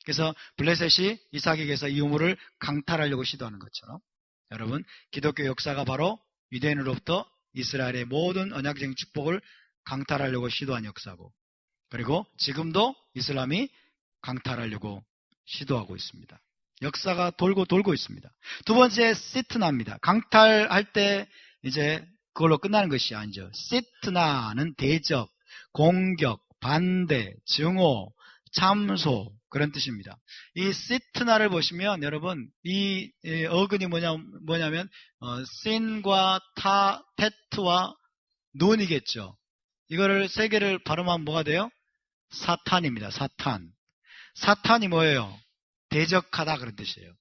그래서 블레셋이 이삭에게서 이 우물을 강탈하려고 시도하는 것처럼 여러분 기독교 역사가 바로 유대인으로부터 이스라엘의 모든 언약적인 축복을 강탈하려고 시도한 역사고 그리고 지금도 이슬람이 강탈하려고 시도하고 있습니다. 역사가 돌고 있습니다. 두 번째 시트나입니다. 강탈할 때 이제 그걸로 끝나는 것이 아니죠. 시트나는 대적, 공격, 반대, 증오, 참소 그런 뜻입니다. 이 시트나를 보시면 여러분 이 어근이 뭐냐면 신과 테트와 논이겠죠. 이거를 세 개를 발음하면 뭐가 돼요? 사탄입니다. 사탄이 뭐예요? 대적하다 그런 뜻이에요.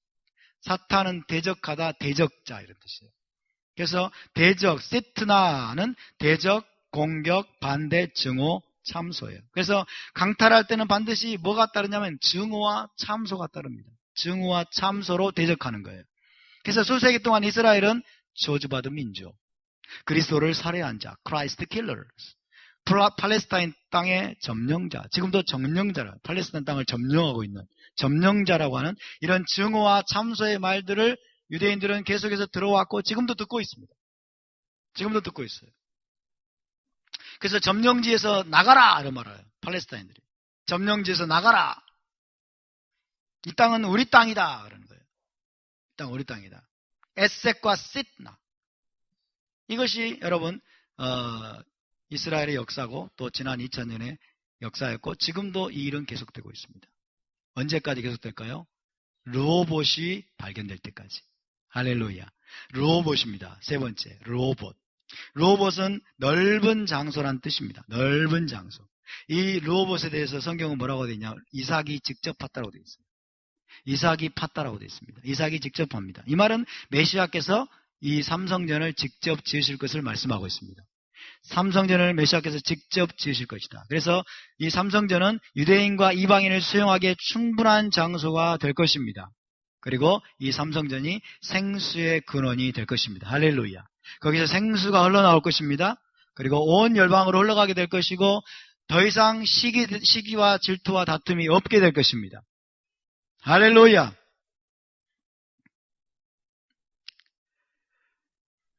사탄은 대적하다, 대적자 이런 뜻이에요. 그래서 대적, 시트나는 대적, 공격, 반대, 증오, 참소예요. 그래서 강탈할 때는 반드시 뭐가 따르냐면 증오와 참소가 따릅니다. 증오와 참소로 대적하는 거예요. 그래서 수세기 동안 이스라엘은 저주받은 민족, 그리스도를 살해한 자, 크라이스트 킬러스, 팔레스타인 땅의 점령자, 지금도 점령자라, 팔레스타인 땅을 점령하고 있는 점령자라고 하는 이런 증오와 참소의 말들을 유대인들은 계속해서 들어왔고 지금도 듣고 있습니다. 지금도 듣고 있어요. 그래서 점령지에서 나가라 이런 말을 해요. 팔레스타인들이. 점령지에서 나가라. 이 땅은 우리 땅이다 그러는 거예요. 이 땅은 우리 땅이다. 에색과 시트나. 이것이 여러분 이스라엘의 역사고 또 지난 2000년의 역사였고 지금도 이 일은 계속되고 있습니다. 언제까지 계속될까요? 르호봇이 발견될 때까지. 할렐루야. 르호봇입니다. 세 번째, 르호봇. 르호봇은 넓은 장소란 뜻입니다. 넓은 장소. 이 르호봇에 대해서 성경은 뭐라고 되어 있냐? 이삭이 직접 팠다라고 되어 있습니다. 이삭이 팠다라고 되어 있습니다. 이삭이 직접 팝니다. 이 말은 메시아께서 이 삼성전을 직접 지으실 것을 말씀하고 있습니다. 삼성전을 메시아께서 직접 지으실 것이다. 그래서 이 삼성전은 유대인과 이방인을 수용하기에 충분한 장소가 될 것입니다. 그리고 이 삼성전이 생수의 근원이 될 것입니다. 할렐루야. 거기서 생수가 흘러나올 것입니다. 그리고 온 열방으로 흘러가게 될 것이고 더 이상 시기와 질투와 다툼이 없게 될 것입니다. 할렐루야.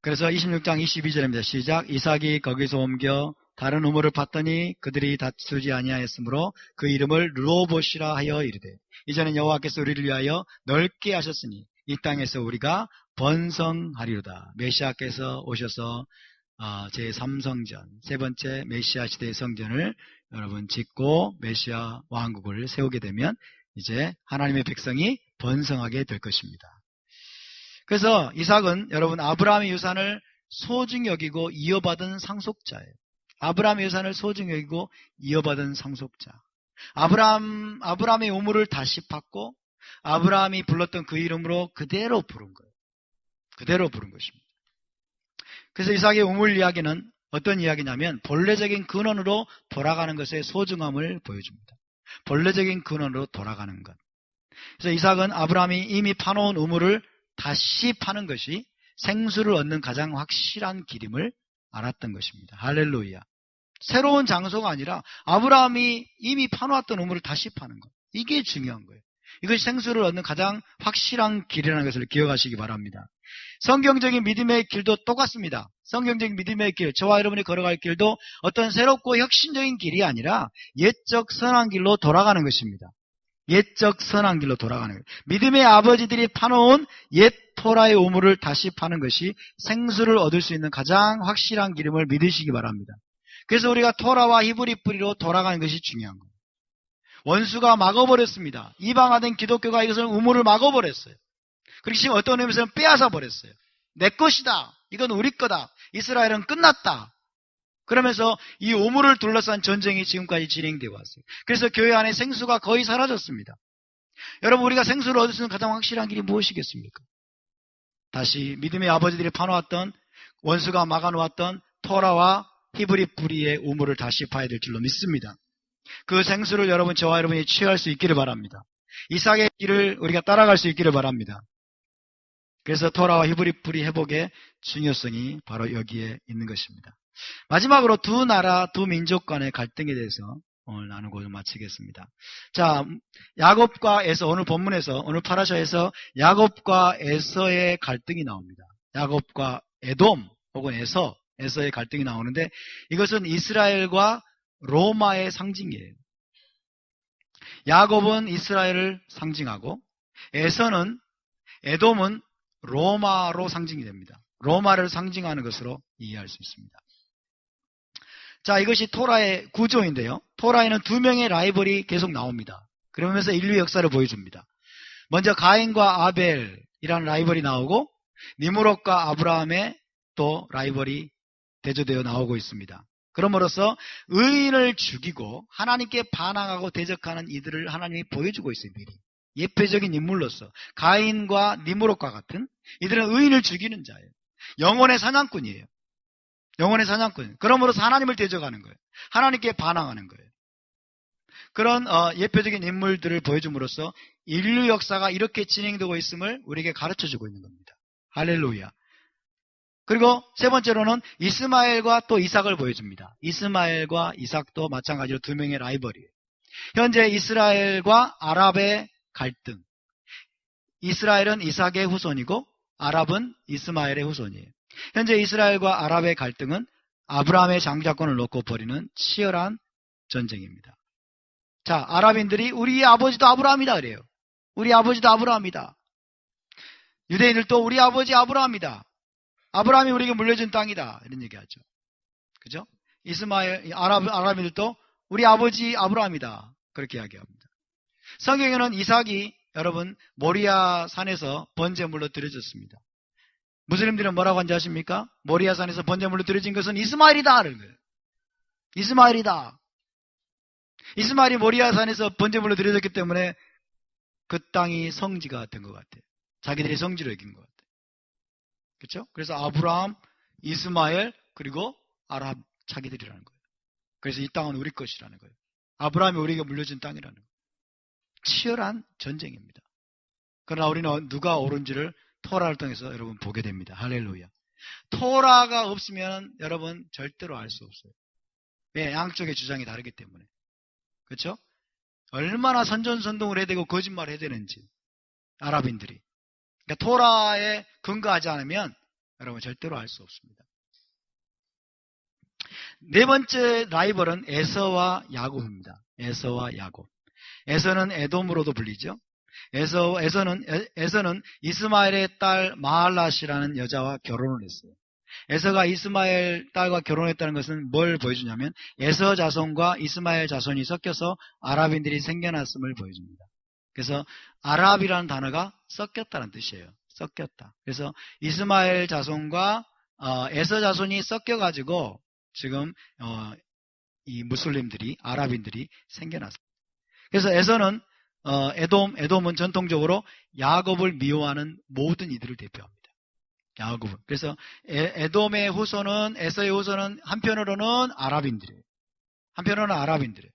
그래서 26장 22절입니다. 시작. 이삭이 거기서 옮겨 다른 우물을 팠더니 그들이 다투지 아니하였으므로 그 이름을 르호봇이라 하여 이르되 이전에 여호와께서 우리를 위하여 넓게 하셨으니 이 땅에서 우리가 번성하리로다. 메시아께서 오셔서 제3성전 세 번째 메시아 시대의 성전을 여러분 짓고 메시아 왕국을 세우게 되면 이제 하나님의 백성이 번성하게 될 것입니다. 그래서 이삭은 여러분 아브라함의 유산을 소중히 여기고 이어받은 상속자예요. 아브라함의 유산을 소중히 여기고 이어받은 상속자. 아브라함의 우물을 다시 팠고 아브라함이 불렀던 그 이름으로 그대로 부른 거예요. 그대로 부른 것입니다. 그래서 이삭의 우물 이야기는 어떤 이야기냐면 본래적인 근원으로 돌아가는 것의 소중함을 보여줍니다. 본래적인 근원으로 돌아가는 것. 그래서 이삭은 아브라함이 이미 파놓은 우물을 다시 파는 것이 생수를 얻는 가장 확실한 길임을 알았던 것입니다. 할렐루야. 새로운 장소가 아니라 아브라함이 이미 파놓았던 우물을 다시 파는 것. 이게 중요한 거예요. 이것이 생수를 얻는 가장 확실한 길이라는 것을 기억하시기 바랍니다. 성경적인 믿음의 길도 똑같습니다. 성경적인 믿음의 길, 저와 여러분이 걸어갈 길도 어떤 새롭고 혁신적인 길이 아니라 옛적 선한 길로 돌아가는 것입니다. 옛적 선한 길로 돌아가는 거예요. 믿음의 아버지들이 파놓은 옛 토라의 우물을 다시 파는 것이 생수를 얻을 수 있는 가장 확실한 길임을 믿으시기 바랍니다. 그래서 우리가 토라와 히브리 뿌리로 돌아가는 것이 중요한 거예요. 원수가 막아버렸습니다. 이방화된 기독교가 이것을 우물을 막아버렸어요. 그리고 지금 어떤 의미에서는 빼앗아 버렸어요. 내 것이다. 이건 우리 거다. 이스라엘은 끝났다. 그러면서 이 우물을 둘러싼 전쟁이 지금까지 진행되어 왔어요. 그래서 교회 안에 생수가 거의 사라졌습니다. 여러분, 우리가 생수를 얻을 수 있는 가장 확실한 길이 무엇이겠습니까? 다시 믿음의 아버지들이 파놓았던, 원수가 막아놓았던 토라와 히브리 뿌리의 우물을 다시 파야 될 줄로 믿습니다. 그 생수를 여러분, 저와 여러분이 취할 수 있기를 바랍니다. 이삭의 길을 우리가 따라갈 수 있기를 바랍니다. 그래서 토라와 히브리 뿌리 회복의 중요성이 바로 여기에 있는 것입니다. 마지막으로 두 나라, 두 민족 간의 갈등에 대해서 오늘 나누고 좀 마치겠습니다. 자, 야곱과 에서, 오늘 본문에서, 오늘 파라샤에서 야곱과 에서의 갈등이 나옵니다. 야곱과 에돔 혹은 에서의 갈등이 나오는데 이것은 이스라엘과 로마의 상징이에요. 야곱은 이스라엘을 상징하고 에돔은 로마로 상징이 됩니다. 로마를 상징하는 것으로 이해할 수 있습니다. 자, 이것이 토라의 구조인데요. 토라에는 두 명의 라이벌이 계속 나옵니다. 그러면서 인류 역사를 보여줍니다. 먼저 가인과 아벨이라는 라이벌이 나오고 니므롯과 아브라함의 또 라이벌이 대조되어 나오고 있습니다. 그럼으로써 의인을 죽이고 하나님께 반항하고 대적하는 이들을 하나님이 보여주고 있어요. 미리. 예표적인 인물로서 가인과 니므롯과 같은 이들은 의인을 죽이는 자예요. 영혼의 사냥꾼이에요. 영혼의 사냥꾼. 그러므로서 하나님을 대적하는 거예요. 하나님께 반항하는 거예요. 그런 예표적인 인물들을 보여줌으로써 인류 역사가 이렇게 진행되고 있음을 우리에게 가르쳐주고 있는 겁니다. 할렐루야. 그리고 세 번째로는 이스마엘과 또 이삭을 보여줍니다. 이스마엘과 이삭도 마찬가지로 두 명의 라이벌이에요. 현재 이스라엘과 아랍의 갈등. 이스라엘은 이삭의 후손이고 아랍은 이스마엘의 후손이에요. 현재 이스라엘과 아랍의 갈등은 아브라함의 장자권을 놓고 벌이는 치열한 전쟁입니다. 자, 아랍인들이 우리 아버지도 아브라함이다 그래요. 우리 아버지도 아브라함이다. 유대인들도 우리 아버지 아브라함이다. 아브라함이 우리에게 물려준 땅이다. 이런 얘기하죠. 그죠? 아랍인들도 우리 아버지 아브라함이다. 그렇게 이야기합니다. 성경에는 이삭이 여러분 모리아 산에서 번제물로 드려졌습니다. 무슬림들은 뭐라고 하는지 아십니까? 모리아 산에서 번제물로 드려진 것은 이스마엘이다. 그런 거예요. 이스마엘이다. 이스마엘이 모리아 산에서 번제물로 드려졌기 때문에 그 땅이 성지가 된 것 같아요. 자기들이 성지로 여긴 것 같아요. 그렇죠? 그래서 아브라함, 이스마엘, 그리고 아랍 자기들이라는 거예요. 그래서 이 땅은 우리 것이라는 거예요. 아브라함이 우리에게 물려준 땅이라는 거예요. 치열한 전쟁입니다. 그러나 우리는 누가 옳은지를 토라를 통해서 여러분 보게 됩니다. 할렐루야. 토라가 없으면 여러분 절대로 알 수 없어요. 왜? 양쪽의 주장이 다르기 때문에. 그렇죠? 얼마나 선전선동을 해야 되고 거짓말을 해야 되는지 아랍인들이. 그러니까 토라에 근거하지 않으면 여러분 절대로 알 수 없습니다. 네 번째 라이벌은 에서와 야곱입니다. 에서와 야곱. 에서는 에돔으로도 불리죠. 에서는 이스마엘의 딸 마할랏이라는 여자와 결혼을 했어요. 에서가 이스마엘 딸과 결혼했다는 것은 뭘 보여주냐면 에서 자손과 이스마엘 자손이 섞여서 아랍인들이 생겨났음을 보여줍니다. 그래서 아랍이라는 단어가 섞였다는 뜻이에요. 섞였다. 그래서 이스마엘 자손과 에서 자손이 섞여가지고 지금 이 무슬림들이 아랍인들이 생겨났습니다. 그래서 에서는 에돔은 전통적으로 야곱을 미워하는 모든 이들을 대표합니다. 야곱은. 그래서 에돔의 후손은 에서의 후손은 한편으로는 아랍인들이에요. 한편으로는 아랍인들이에요.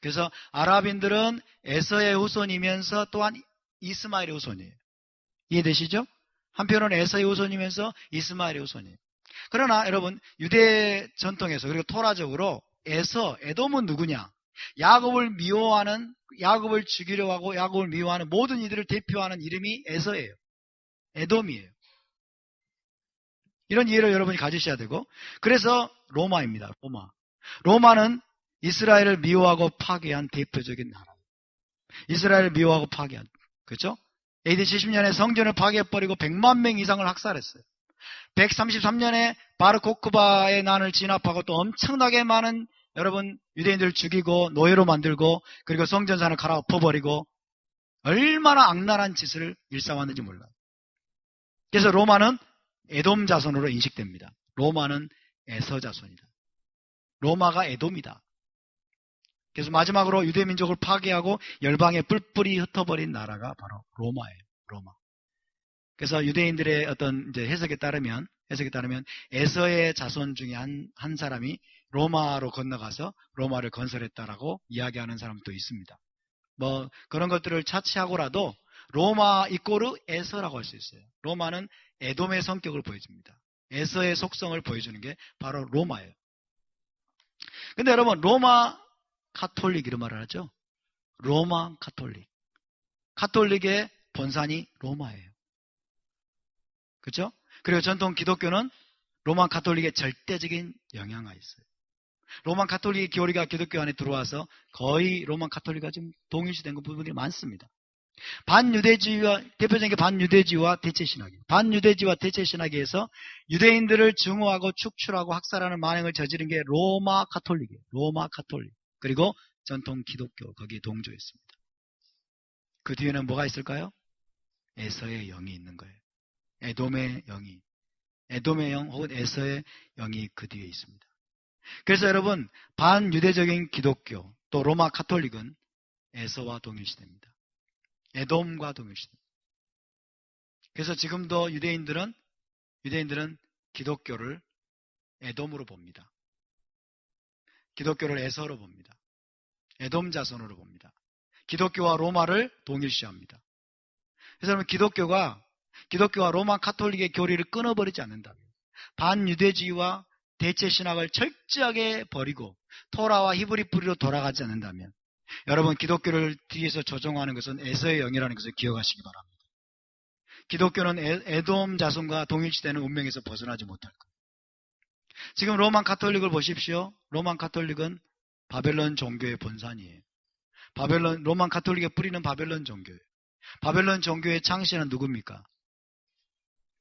그래서 아랍인들은 에서의 후손이면서 또한 이스마엘의 후손이에요. 이해되시죠? 한편으로는 에서의 후손이면서 이스마엘의 후손이에요. 그러나 여러분 유대 전통에서 그리고 토라적으로 에돔은 누구냐? 야곱을 미워하는, 야곱을 죽이려고 하고 야곱을 미워하는 모든 이들을 대표하는 이름이 에서예요. 에돔이에요. 이런 이해를 여러분이 가지셔야 되고, 그래서 로마입니다. 로마는 이스라엘을 미워하고 파괴한 대표적인 나라. 이스라엘을 미워하고 파괴한, 그렇죠? AD 70년에 성전을 파괴해버리고 100만 명 이상을 학살했어요. 133년에 바르코크바의 난을 진압하고 또 엄청나게 많은 여러분 유대인들을 죽이고 노예로 만들고 그리고 성전산을 갈아엎어버리고 얼마나 악랄한 짓을 일삼았는지 몰라요. 그래서 로마는 에돔 자손으로 인식됩니다. 로마는 에서 자손이다. 로마가 에돔이다. 그래서 마지막으로 유대민족을 파괴하고 열방에 뿔뿔이 흩어버린 나라가 바로 로마예요. 로마. 그래서 유대인들의 어떤 이제 해석에 따르면 에서의 자손 중에 한 사람이 로마로 건너가서 로마를 건설했다라고 이야기하는 사람도 있습니다. 뭐 그런 것들을 차치하고라도 로마 이꼬르 에서라고 할 수 있어요. 로마는 에돔의 성격을 보여줍니다. 에서의 속성을 보여주는 게 바로 로마예요. 근데 여러분 로마 카톨릭 이런 말을 하죠. 로마 카톨릭. 카톨릭의 본산이 로마예요. 그렇죠? 그리고 전통 기독교는 로마 카톨릭의 절대적인 영향이 있어요. 로마 카톨릭 교리가 기독교 안에 들어와서 거의 로마 카톨릭과 좀 동일시된 부분들이 많습니다. 대표적인 게 반유대주의와 대체신학이에요. 반유대주의와 대체신학에서 유대인들을 증오하고 축출하고 학살하는 만행을 저지른 게 로마 카톨릭이에요. 로마 카톨릭. 그리고 전통 기독교 거기에 동조했습니다. 그 뒤에는 뭐가 있을까요? 에서의 영이 있는 거예요. 에돔의 영 혹은 에서의 영이 그 뒤에 있습니다. 그래서 여러분 반유대적인 기독교 또 로마 카톨릭은 에서와 동일시됩니다. 에돔과 동일시됩니다. 그래서 지금도 유대인들은 기독교를 에돔으로 봅니다. 기독교를 에서로 봅니다. 에돔 자손으로 봅니다. 기독교와 로마를 동일시합니다. 그래서 여러분 기독교가 기독교와 로마 카톨릭의 교리를 끊어버리지 않는다면, 반유대주의와 대체 신학을 철저하게 버리고 토라와 히브리 뿌리로 돌아가지 않는다면, 여러분 기독교를 뒤에서 조종하는 것은 에서의 영이라는 것을 기억하시기 바랍니다. 기독교는 에돔 자손과 동일시되는 운명에서 벗어나지 못할 거예요. 지금 로만 카톨릭을 보십시오. 로만 카톨릭은 바벨론 종교의 본산이에요. 로만 카톨릭의 뿌리는 바벨론 종교예요. 바벨론 종교의 창시는 누굽니까?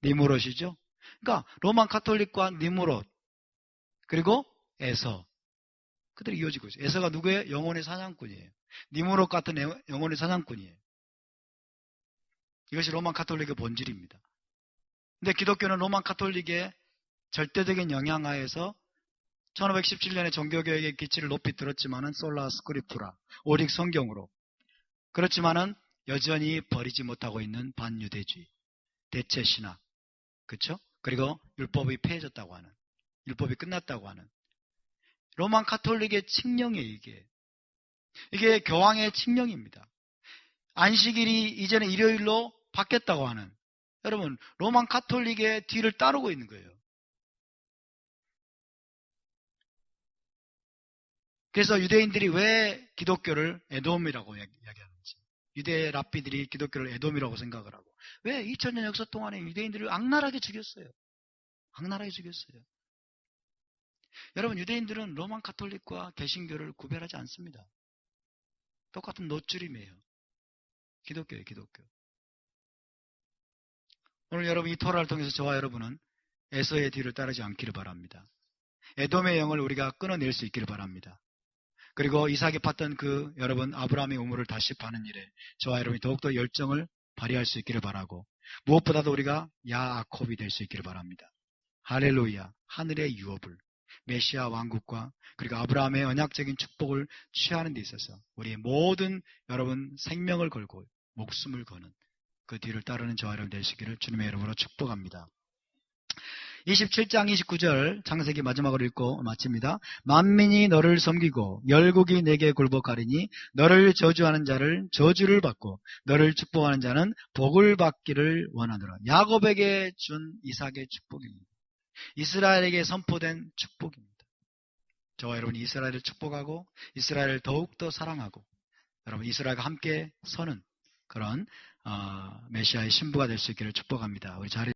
니무롯이죠. 그러니까 로만 카톨릭과 니무롯 그리고 에서, 그들이 이어지고 있어요. 에서가 누구예요? 영혼의 사냥꾼이에요. 니무롯 같은 영혼의 사냥꾼이에요. 이것이 로만 카톨릭의 본질입니다. 근데 기독교는 로만 카톨릭의 절대적인 영향하에서 1517년에 종교개혁의 기치를 높이 들었지만은 솔라 스크립투라, 오직 성경으로. 그렇지만은 여전히 버리지 못하고 있는 반유대주의, 대체 신학, 그렇죠? 그리고 율법이 폐해졌다고 하는, 율법이 끝났다고 하는 로만 카톨릭의 칙령이에요. 이게 교황의 칙령입니다. 안식일이 이제는 일요일로 바뀌었다고 하는, 여러분 로만 카톨릭의 뒤를 따르고 있는 거예요. 그래서 유대인들이 왜 기독교를 에돔이라고 이야기하는지, 유대 랍비들이 기독교를 에돔이라고 생각을 하고, 왜 2000년 역사 동안에 유대인들을 악랄하게 죽였어요. 악랄하게 죽였어요. 여러분 유대인들은 로만 카톨릭과 개신교를 구별하지 않습니다. 똑같은 노줄임이에요. 기독교예요, 기독교. 오늘 여러분 이 토라를 통해서 저와 여러분은 에서의 뒤를 따르지 않기를 바랍니다. 에돔의 영을 우리가 끊어낼 수 있기를 바랍니다. 그리고 이삭이 팠던 그 여러분 아브라함의 우물을 다시 파는 일에 저와 여러분이 더욱더 열정을 발휘할 수 있기를 바라고, 무엇보다도 우리가 야아콥이 될 수 있기를 바랍니다. 할렐루야. 하늘의 유업을, 메시아 왕국과 그리고 아브라함의 언약적인 축복을 취하는 데 있어서 우리의 모든 여러분 생명을 걸고 목숨을 거는 그 뒤를 따르는 저와 여러분 되시기를 주님의 이름으로 축복합니다. 27장 29절 창세기 마지막으로 읽고 마칩니다. 만민이 너를 섬기고 열국이 내게 굴복하리니 너를 저주하는 자를 저주를 받고 너를 축복하는 자는 복을 받기를 원하노라. 야곱에게 준 이삭의 축복입니다. 이스라엘에게 선포된 축복입니다. 저와 여러분이 이스라엘을 축복하고 이스라엘을 더욱더 사랑하고 여러분 이스라엘과 함께 서는 그런 메시아의 신부가 될 수 있기를 축복합니다. 우리 자리